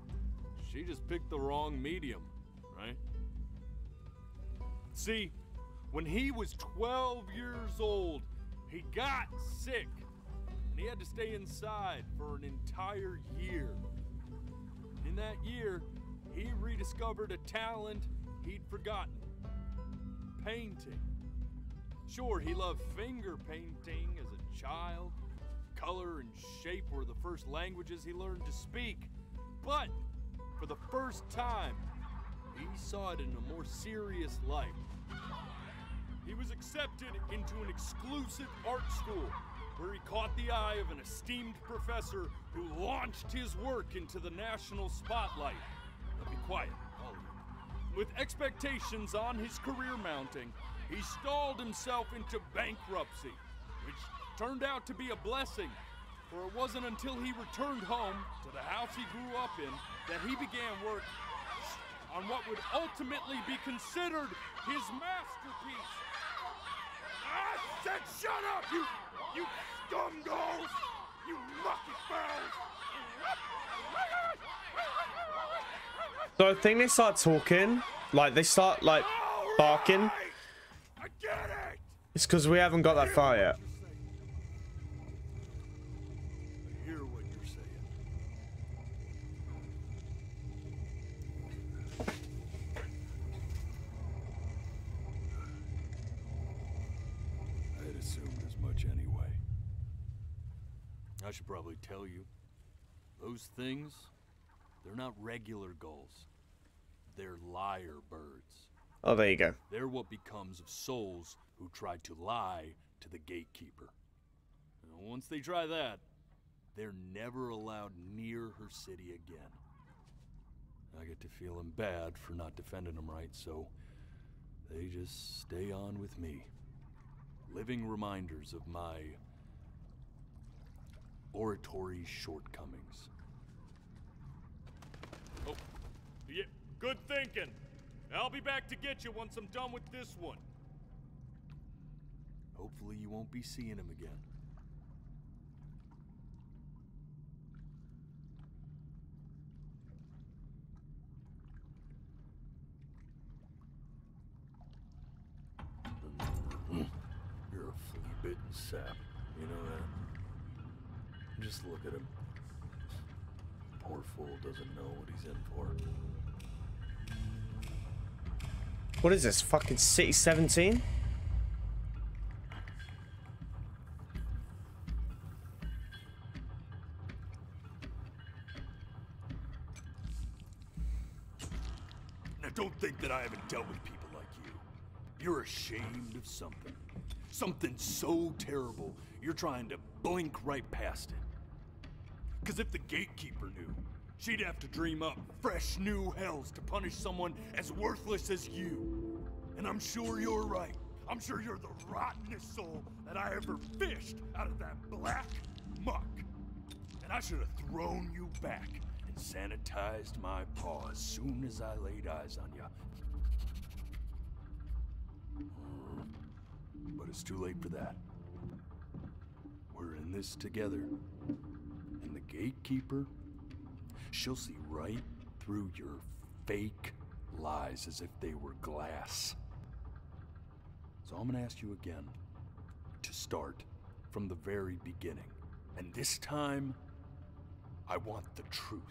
she just picked the wrong medium, right? See, when he was 12 years old, he got sick, and he had to stay inside for an entire year. In that year, he rediscovered a talent he'd forgotten. Painting. Sure, he loved finger painting as a child. Color and shape were the first languages he learned to speak. But for the first time, he saw it in a more serious light. He was accepted into an exclusive art school where he caught the eye of an esteemed professor who launched his work into the national spotlight. Now be quiet, all of you. With expectations on his career mounting, he stalled himself into bankruptcy, which turned out to be a blessing, for it wasn't until he returned home to the house he grew up in that he began work on what would ultimately be considered his masterpiece. I said shut up, you scumballs! You lucky fowls! So I think they start talking, like they start like barking. I get it! It's because we haven't got that far yet. I hear what you're saying. I'd assumed as much anyway. I should probably tell you, those things, they're not regular gulls. They're liar birds. Oh, there you go. They're what becomes of souls who tried to lie to the gatekeeper. And once they try that, they're never allowed near her city again. I get to feeling bad for not defending them right, so they just stay on with me. Living reminders of my oratory shortcomings. Oh, yeah, good thinking. I'll be back to get you once I'm done with this one. Hopefully you won't be seeing him again. You're a flea-bitten sap, you know that? Just look at him. Poor fool doesn't know what he's in for. What is this? Fucking City 17? Now don't think that I haven't dealt with people like you. You're ashamed of something. Something so terrible, you're trying to blink right past it. Because if the gatekeeper knew, she'd have to dream up fresh new hells to punish someone as worthless as you. And I'm sure you're right. I'm sure you're the rottenest soul that I ever fished out of that black muck. And I should have thrown you back and sanitized my paw as soon as I laid eyes on you. But it's too late for that. We're in this together. And the gatekeeper, she'll see right through your fake lies as if they were glass. So I'm gonna ask you again to start from the very beginning. And this time, I want the truth.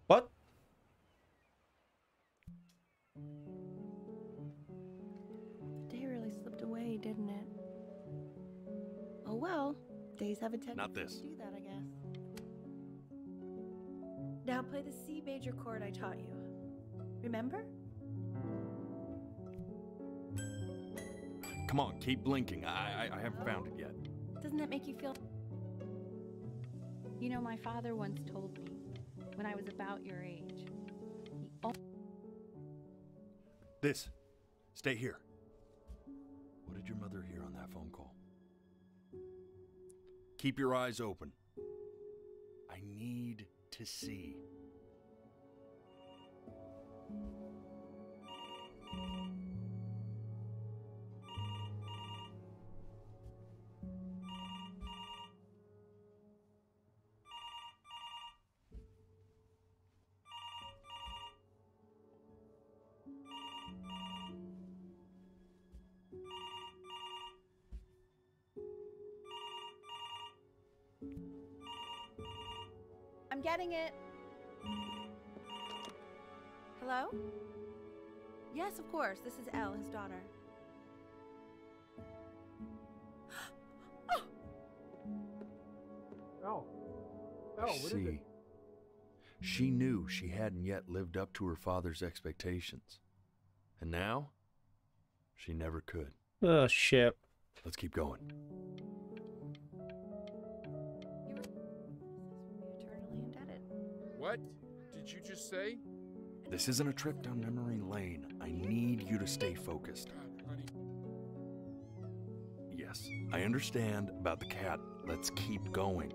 What? The day really slipped away, didn't it? Oh well, days have a tendency Not this. to do that, I guess. Now play the C major chord I taught you. Remember? Come on, keep blinking. I haven't found it yet. Doesn't that make you feel... You know, my father once told me, when I was about your age, This. Stay here. What did your mother hear on that phone call? Keep your eyes open. I need to see. I'm getting it. Hello? Yes, of course. This is Elle, his daughter. Oh, what is it? See, she knew she hadn't yet lived up to her father's expectations. And now, she never could. Oh, shit. Let's keep going. Eternally indebted. What did you just say? This isn't a trip down memory lane. I need you to stay focused. God, honey. Yes, I understand about the cat. Let's keep going.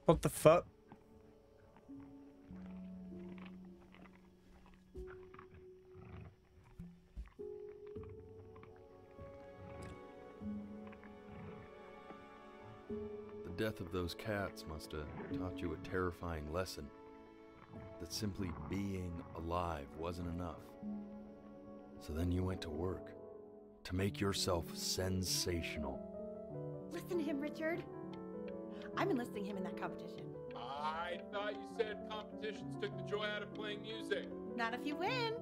What the fuck? The death of those cats must have taught you a terrifying lesson. That simply being alive wasn't enough. So then you went to work. To make yourself sensational. Listen to him, Richard. I'm enlisting him in that competition. I thought you said competitions took the joy out of playing music. Not if you win.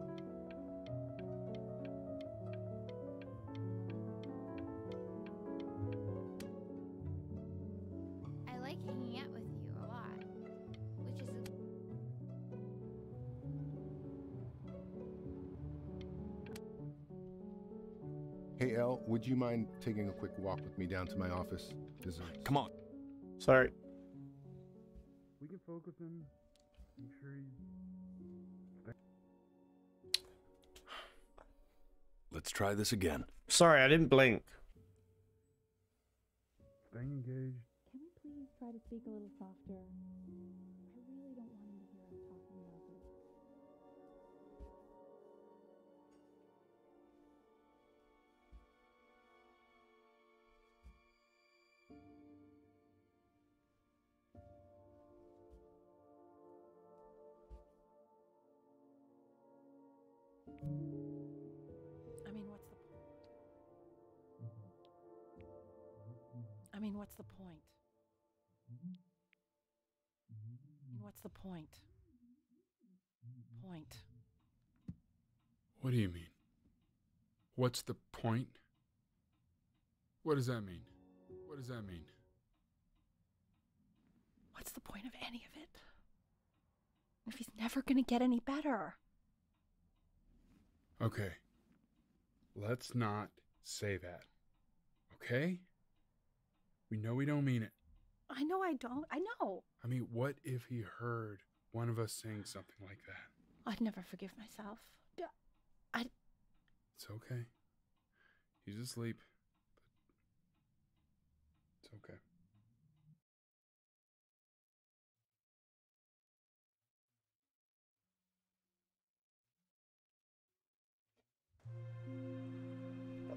I like hanging out with you a lot, which is Hey, Elle, would you mind taking a quick walk with me down to my office? Come on. Sorry. We can focus in. Make sure you. Let's try this again. Sorry, I didn't blink. Staying engaged. Can we please try to speak a little softer? I really don't want him to hear us talking about this. I mean, what's the point? I mean, what's the point? What's the point? Point. What do you mean? What's the point? What does that mean? What does that mean? What's the point of any of it? If he's never gonna get any better. Okay. Let's not say that. Okay? We know we don't mean it. I know I don't. I know. I mean, what if he heard one of us saying something like that? I'd never forgive myself. It's okay. He's asleep. But it's okay.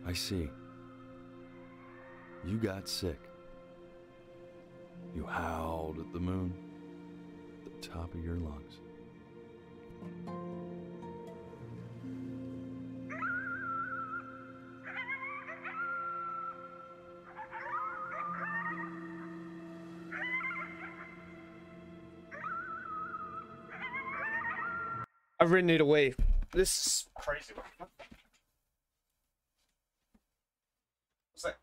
I see. You got sick. You howled at the moon, at the top of your lungs. I really need a wee. This is crazy. What's that?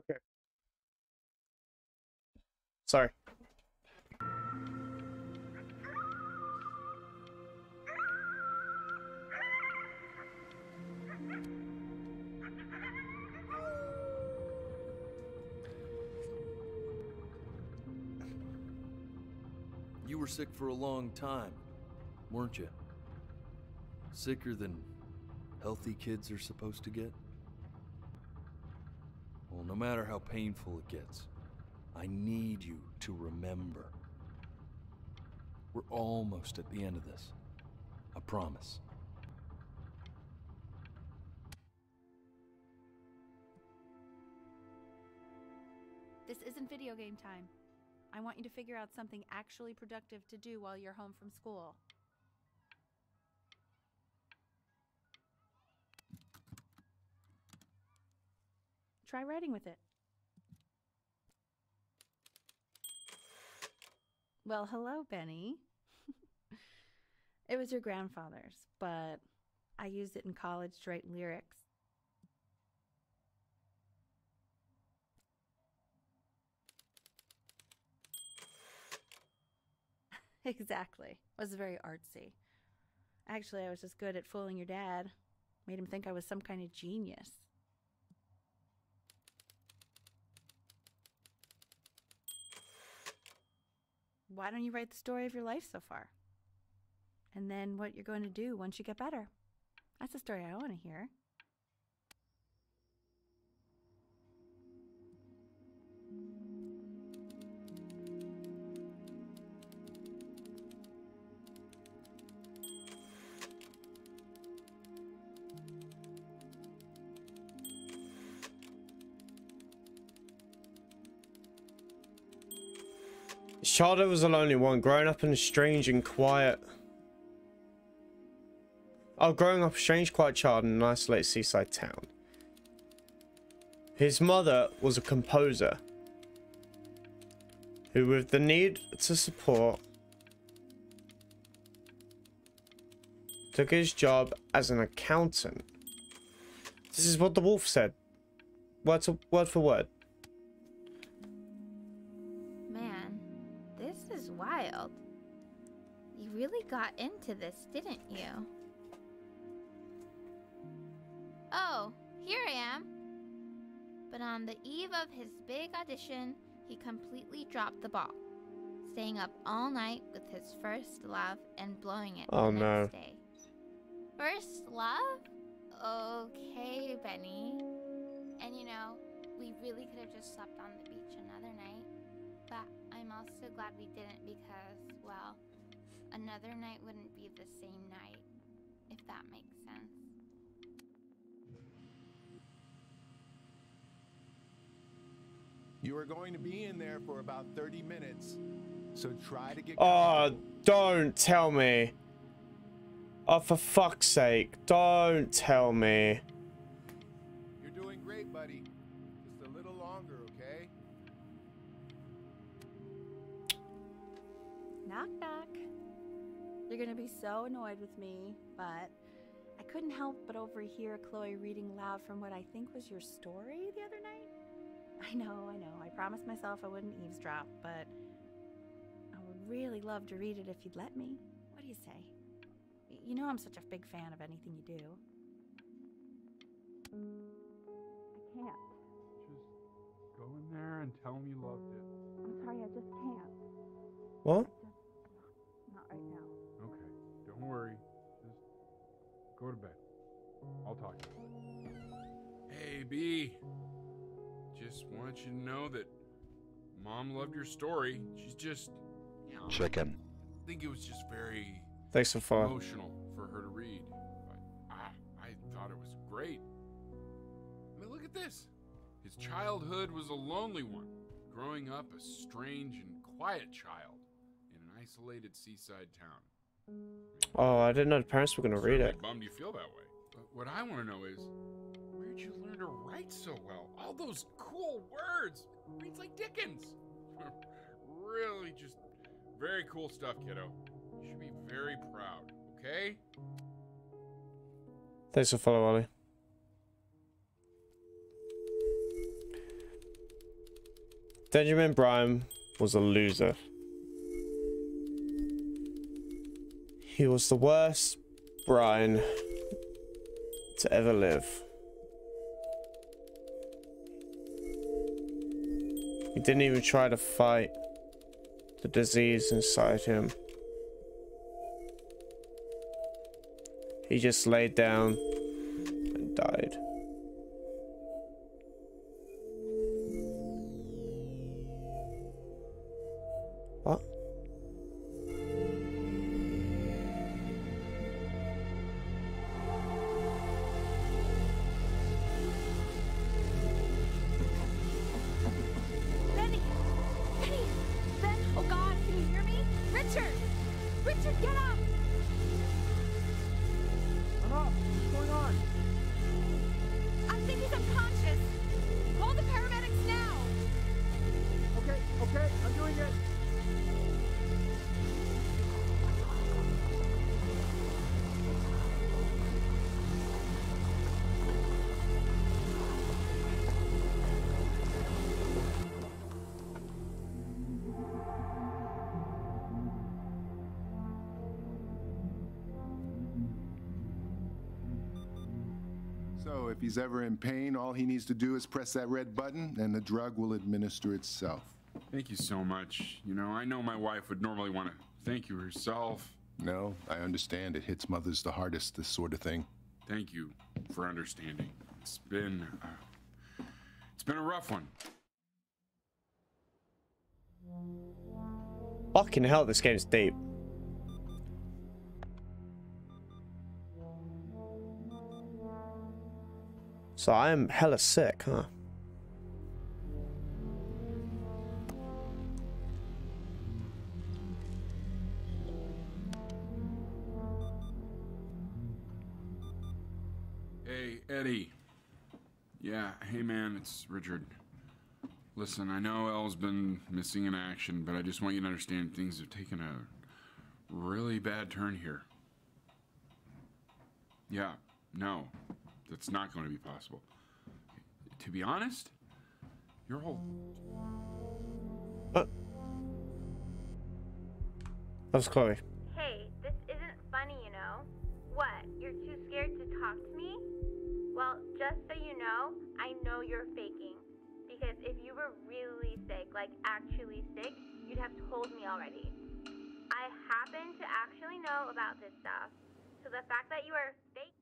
Okay. Sorry. You were sick for a long time, weren't you? Sicker than healthy kids are supposed to get? Well, no matter how painful it gets, I need you to remember. We're almost at the end of this. I promise. This isn't video game time. I want you to figure out something actually productive to do while you're home from school. Try writing with it. Well, hello, Benny. It was your grandfather's, but I used it in college to write lyrics. Exactly. It was very artsy. Actually, I was just good at fooling your dad. Made him think I was some kind of genius. Why don't you write the story of your life so far? And then what you're going to do once you get better. That's the story I want to hear. His childhood was a lonely one, growing up in a strange and quiet... Oh, growing up a strange, quiet child in an isolated seaside town. His mother was a composer who, with the need to support, took his job as an accountant. This is what the wolf said. Word for word. Man, this is wild. You really got into this, didn't you? Oh, here I am. But on the eve of his big audition, he completely dropped the ball, staying up all night with his first love and blowing it the next day. First love? Okay, Benny. And you know, we really could have just slept on the beach another night. But I'm also glad we didn't because, well, another night wouldn't be the same night, if that makes sense. You are going to be in there for about 30 minutes, so try to get Oh, don't tell me. Oh, for fuck's sake, don't tell me. You're doing great, buddy. Just a little longer, okay? Knock, knock. You're gonna be so annoyed with me, but I couldn't help but overhear Chloe reading loud from what I think was your story the other night. I know. I promised myself I wouldn't eavesdrop, but I would really love to read it if you'd let me. What do you say? You know I'm such a big fan of anything you do. I can't. Just go in there and tell him you loved it. I'm sorry, I just can't. What? Not right now. Okay, don't worry. Just go to bed. I'll talk to you. Hey, B. Just want you to know that Mom loved your story. She's just, you know, Chicken. I think it was just very Thanks for following. emotional for her to read. But I thought it was great. I mean, look at this. His childhood was a lonely one, growing up a strange and quiet child in an isolated seaside town. Oh, I didn't know the parents were gonna read it. Bummed you feel that way. But what I want to know is, where'd you learn to write so well? All those cool words. Reads like Dickens. Really just very cool stuff, kiddo. You should be very proud, okay? Thanks for following, Ollie. Benjamin Bryan was a loser. He was the worst Brian to ever live. He didn't even try to fight the disease inside him. He just laid down and died. What? Benny! Benny! Ben! Oh God, can you hear me? Richard! Richard, get up! I'm up. What's going on? I think he's unconscious. Call the paramedics now. Okay, I'm doing it. So if he's ever in pain, all he needs to do is press that red button and the drug will administer itself. Thank you so much. You know, I know my wife would normally want to thank you herself. No, I understand. It hits mothers the hardest, this sort of thing. Thank you for understanding. It's been a rough one. Fucking hell, this game's deep. So I am hella sick, huh? Hey, Eddie. Yeah, hey man, it's Richard. Listen, I know Elle's been missing in action, but I just want you to understand things have taken a really bad turn here. Yeah, no, that's not going to be possible. To be honest, your whole... That was Chloe. Hey, this isn't funny, you know? What, you're too scared to talk to me? Well, just so you know, I know you're faking. Because if you were really sick, like actually sick, you'd have told me already. I happen to actually know about this stuff. So the fact that you are fake...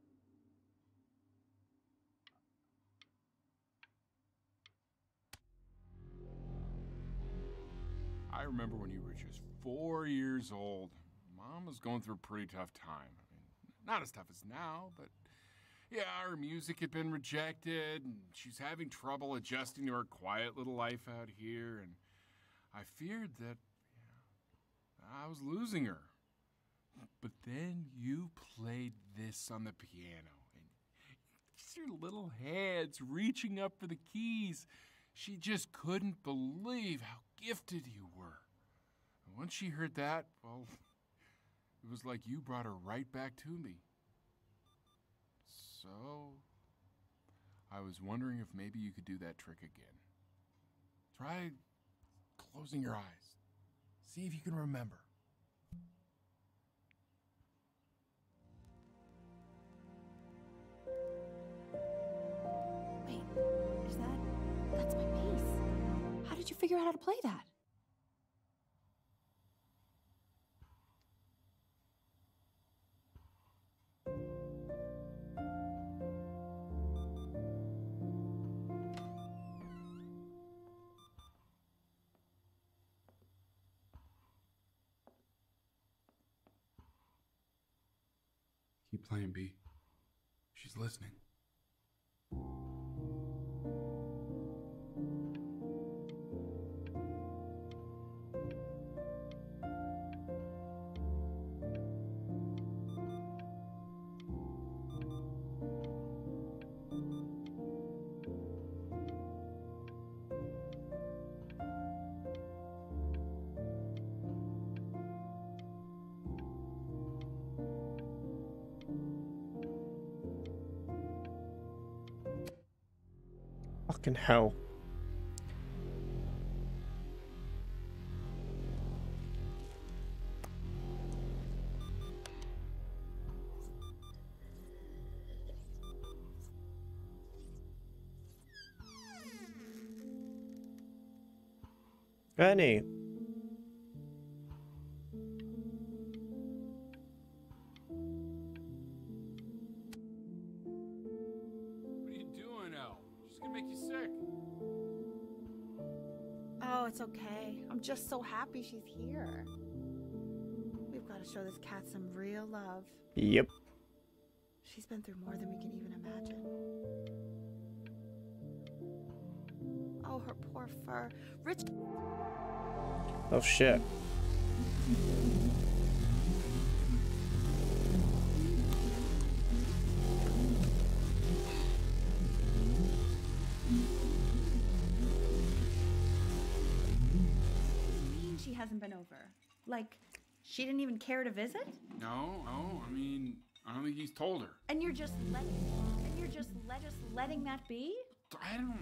I remember when you were just 4 years old. Mom was going through a pretty tough time. I mean, not as tough as now, but yeah, her music had been rejected, and she's having trouble adjusting to her quiet little life out here, and I feared that I was losing her. But then you played this on the piano, and just your little hands reaching up for the keys. She just couldn't believe how gifted you were. And once she heard that, well, it was like you brought her right back to me. So, I was wondering if maybe you could do that trick again. Try closing your eyes. See if you can remember. Wait, that's my bass. How did you figure out how to play that? Keep playing, B. She's listening. Fucking hell. Ernie. What are you doing, Elle? She's gonna make you sick. Oh, it's okay. I'm just so happy she's here. We've got to show this cat some real love. Yep. She's been through more than we can even imagine. Oh, her poor fur. Rich. Oh shit. She hasn't been over. Like, she didn't even care to visit? No, I mean, I don't think he's told her. And you're just letting that be? I don't know.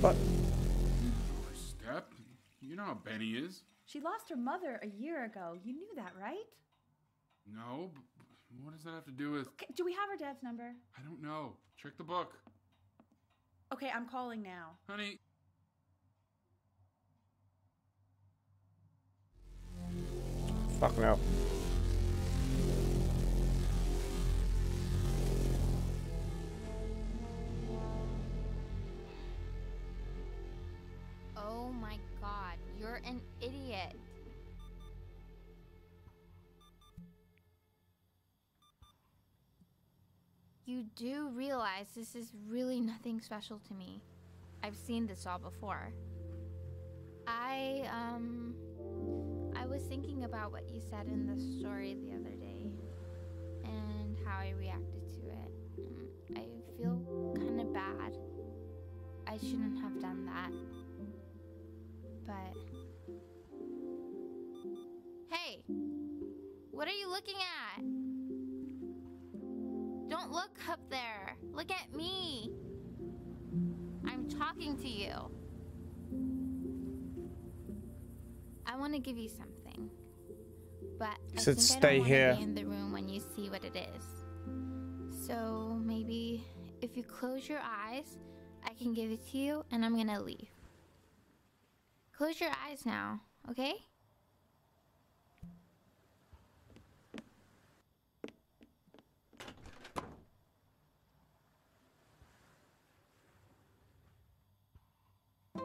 What? Her step. You know how Benny is. She lost her mother a year ago. You knew that, right? No, but what does that have to do with... Okay, do we have her dad's number? I don't know. Check the book. Okay, I'm calling now. Honey. Fuck no. Oh my god, you're an idiot. You do realize this is really nothing special to me. I've seen this all before. I was thinking about what you said in the story the other day and how I reacted to it. I feel kind of bad. I shouldn't have done that. But... Hey! What are you looking at? Don't look up there. Look at me. I'm talking to you. I want to give you something, but I think stay I don't here. want to be in the room when you see what it is. So maybe if you close your eyes, I can give it to you, and I'm gonna leave. Close your eyes now, okay?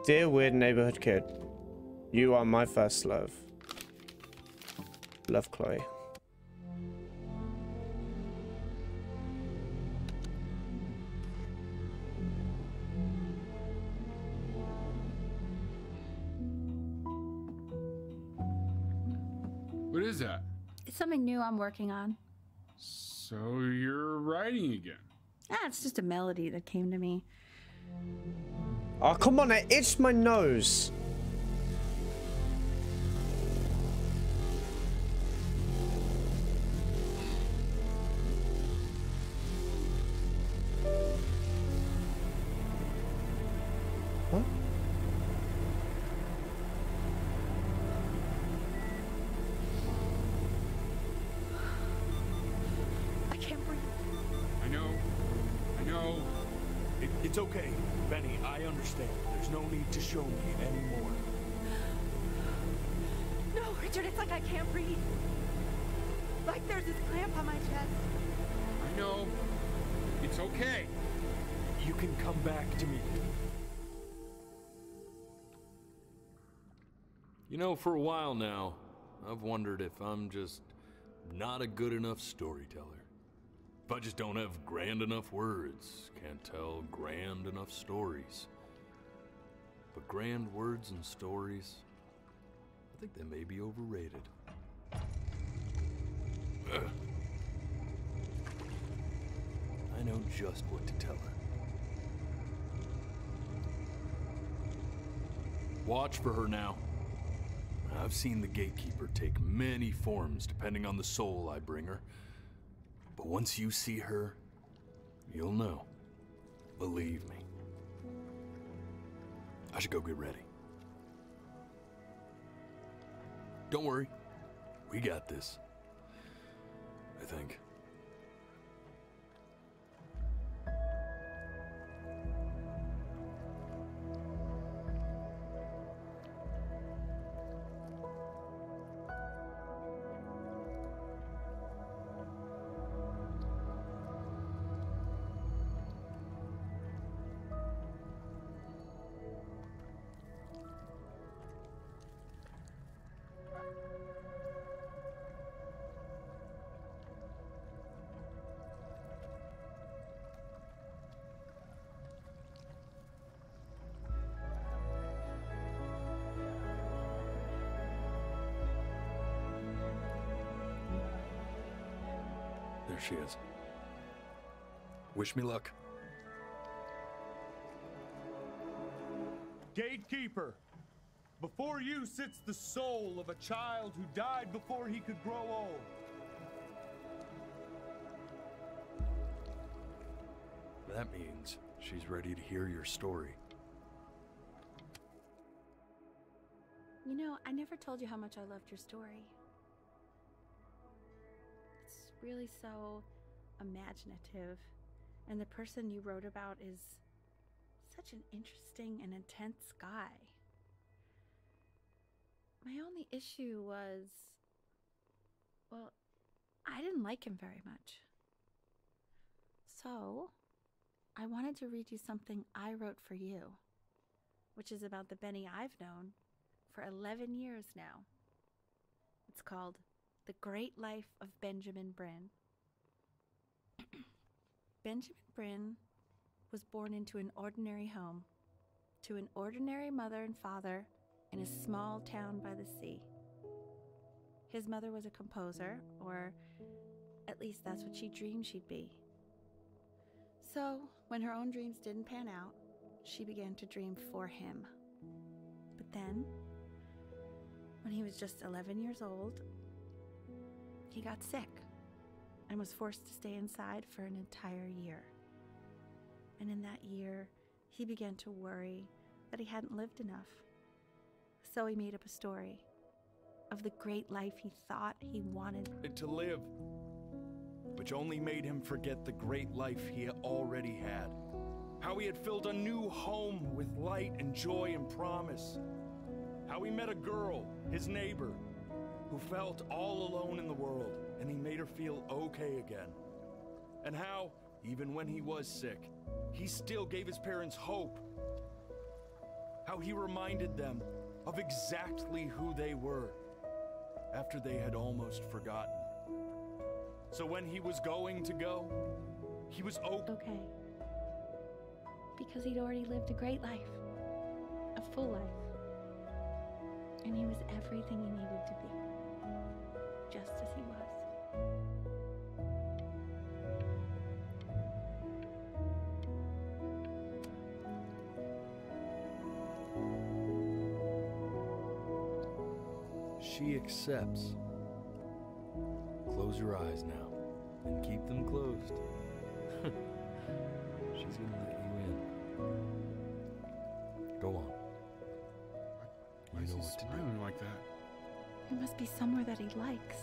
Dear weird neighborhood kid, you are my first love. Love, Chloe. What is that? It's something new I'm working on. So you're writing again? It's just a melody that came to me. Oh, come on, it itched my nose. What? I can't breathe. I know. It's okay, Benny, I understand. There's no need to show me anymore. No, Richard, it's like I can't breathe. Like there's this clamp on my chest. I know. It's okay. You can come back to me. You know, for a while now, I've wondered if I'm just not a good enough storyteller. If I just don't have grand enough words, can't tell grand enough stories. But grand words and stories, I think they may be overrated. I know just what to tell her. Watch for her now. I've seen the gatekeeper take many forms depending on the soul I bring her. But once you see her, you'll know. Believe me. I should go get ready. Don't worry. We got this. I think. she is. Wish me luck. Gatekeeper, before you sits the soul of a child who died before he could grow old. That means she's ready to hear your story. You know, I never told you how much I loved your story. It's really so imaginative, and the person you wrote about is such an interesting and intense guy. My only issue was, well, I didn't like him very much. So, I wanted to read you something I wrote for you, which is about the Benny I've known for 11 years now. It's called The Great Life of Benjamin Bryn. Benjamin Bryn was born into an ordinary home, to an ordinary mother and father in a small town by the sea. His mother was a composer, or at least that's what she dreamed she'd be. So, when her own dreams didn't pan out, she began to dream for him. But then, when he was just 11 years old, he got sick and was forced to stay inside for an entire year. And in that year, he began to worry that he hadn't lived enough. So he made up a story of the great life he thought he wanted To live, which only made him forget the great life he already had. How he had filled a new home with light and joy and promise. How he met a girl, his neighbor, who felt all alone in the world, and he made her feel okay again. And how, even when he was sick, he still gave his parents hope. How he reminded them of exactly who they were after they had almost forgotten. So when he was going to go, he was okay. Because he'd already lived a great life, a full life. And he was everything he needed to be, just as he was. She accepts. Close your eyes now, and keep them closed. She's gonna let you in. Go on. Why is he smiling like that? It must be somewhere that he likes.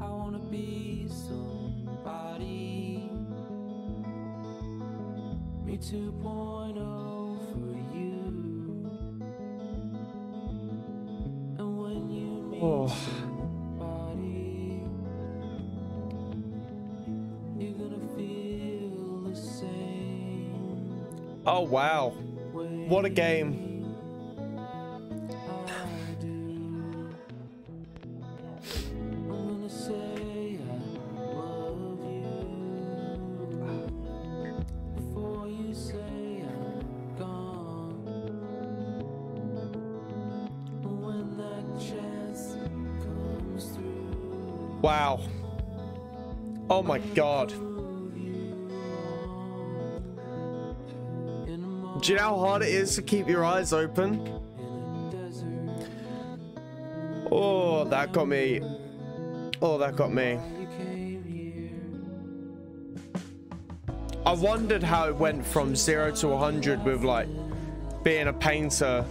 I wanna be somebody. Me 2.0 for you. And when you meet somebody, you're gonna feel the same. Oh wow, what a game. Wow. Oh my god. Do you know how hard it is to keep your eyes open? Oh, that got me. Oh, that got me. I wondered how it went from 0 to 100 with like being a painter,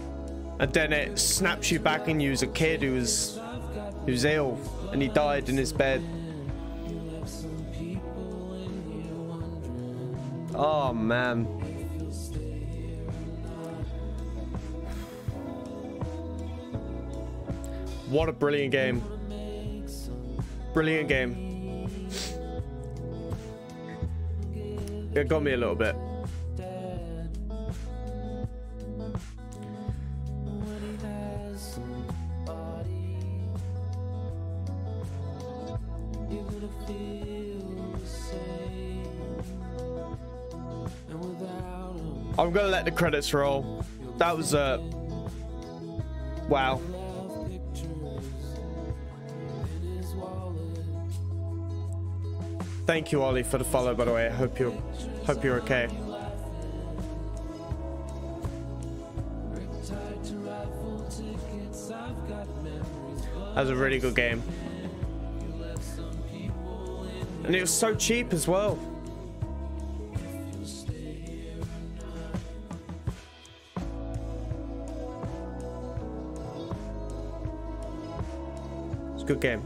and then it snaps you back and you as a kid who's ill and he died in his bed. Oh man. What a brilliant game. Brilliant game. It got me a little bit. I'm gonna let the credits roll. That was wow. Thank you, Ollie, for the follow, by the way. I hope you're okay. That was a really good game. And it was so cheap as well. It's a good game.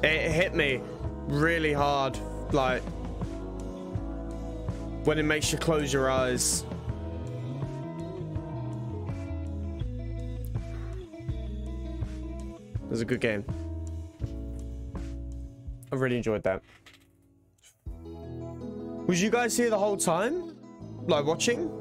It hit me really hard, like when it makes you close your eyes. It was a good game. I really enjoyed that. Was you guys here the whole time? Like watching?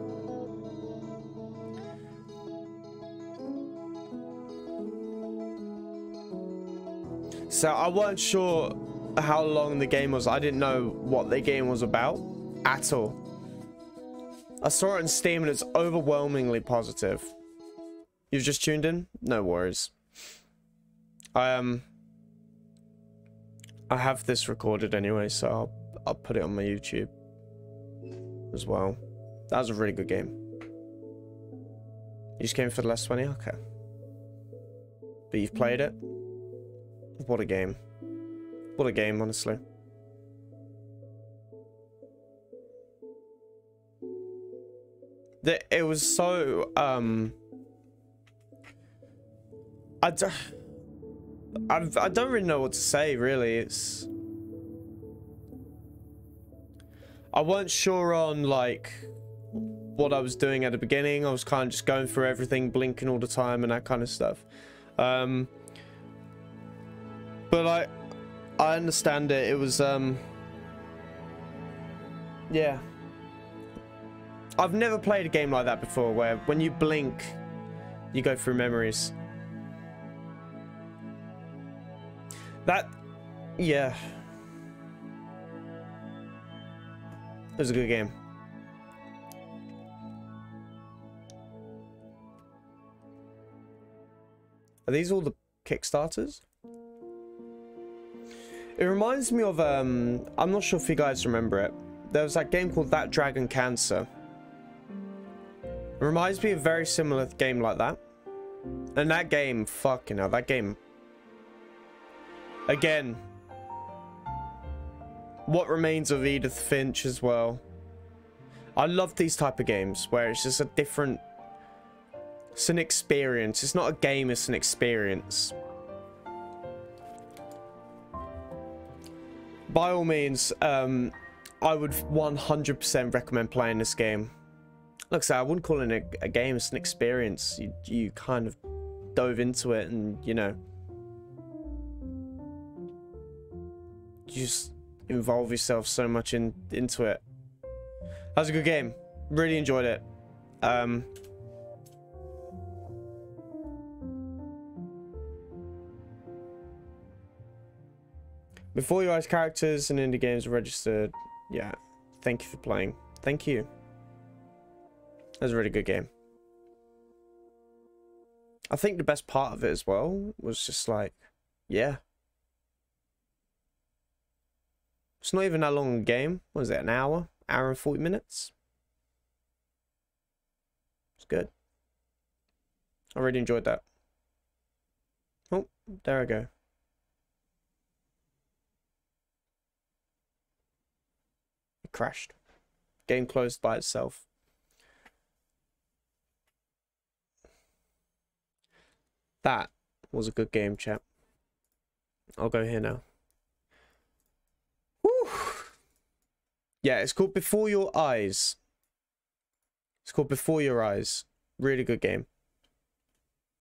So I weren't sure how long the game was. I didn't know what the game was about at all. I saw it on Steam and it's overwhelmingly positive. You've just tuned in? No worries. I have this recorded anyway, so I'll put it on my YouTube as well. That was a really good game. You just came for the last 20? Okay. But you've played it? What a game. What a game, honestly. It was so, I don't really know what to say, really. I weren't sure on, like, what I was doing at the beginning. I was kind of just going through everything, blinking all the time and that kind of stuff. But I understand it. It was, yeah. I've never played a game like that before, where when you blink, you go through memories. That, yeah. It was a good game. Are these all the Kickstarters? It reminds me of, I'm not sure if you guys remember it. There was that game called That Dragon Cancer. It reminds me of a very similar game like that. And that game, fucking hell, that game... Again, What Remains of Edith Finch as well. I love these type of games where it's just a different... It's an experience. It's not a game, it's an experience. By all means, I would 100% recommend playing this game. Like I said, I wouldn't call it a game, it's an experience. You kind of dove into it and, you know... You just involve yourself so much into it. That was a good game. Really enjoyed it. Before Your Eyes characters and indie games are registered. Yeah. Thank you for playing. Thank you. That was a really good game. I think the best part of it as well was just like, yeah. It's not even that long a game. What is it, an hour? Hour and 40 minutes? It's good. I really enjoyed that. Oh, there I go. It crashed. Game closed by itself. That was a good game, chat. I'll go here now. Whew. Yeah, it's called Before Your Eyes. It's called Before Your Eyes. Really good game.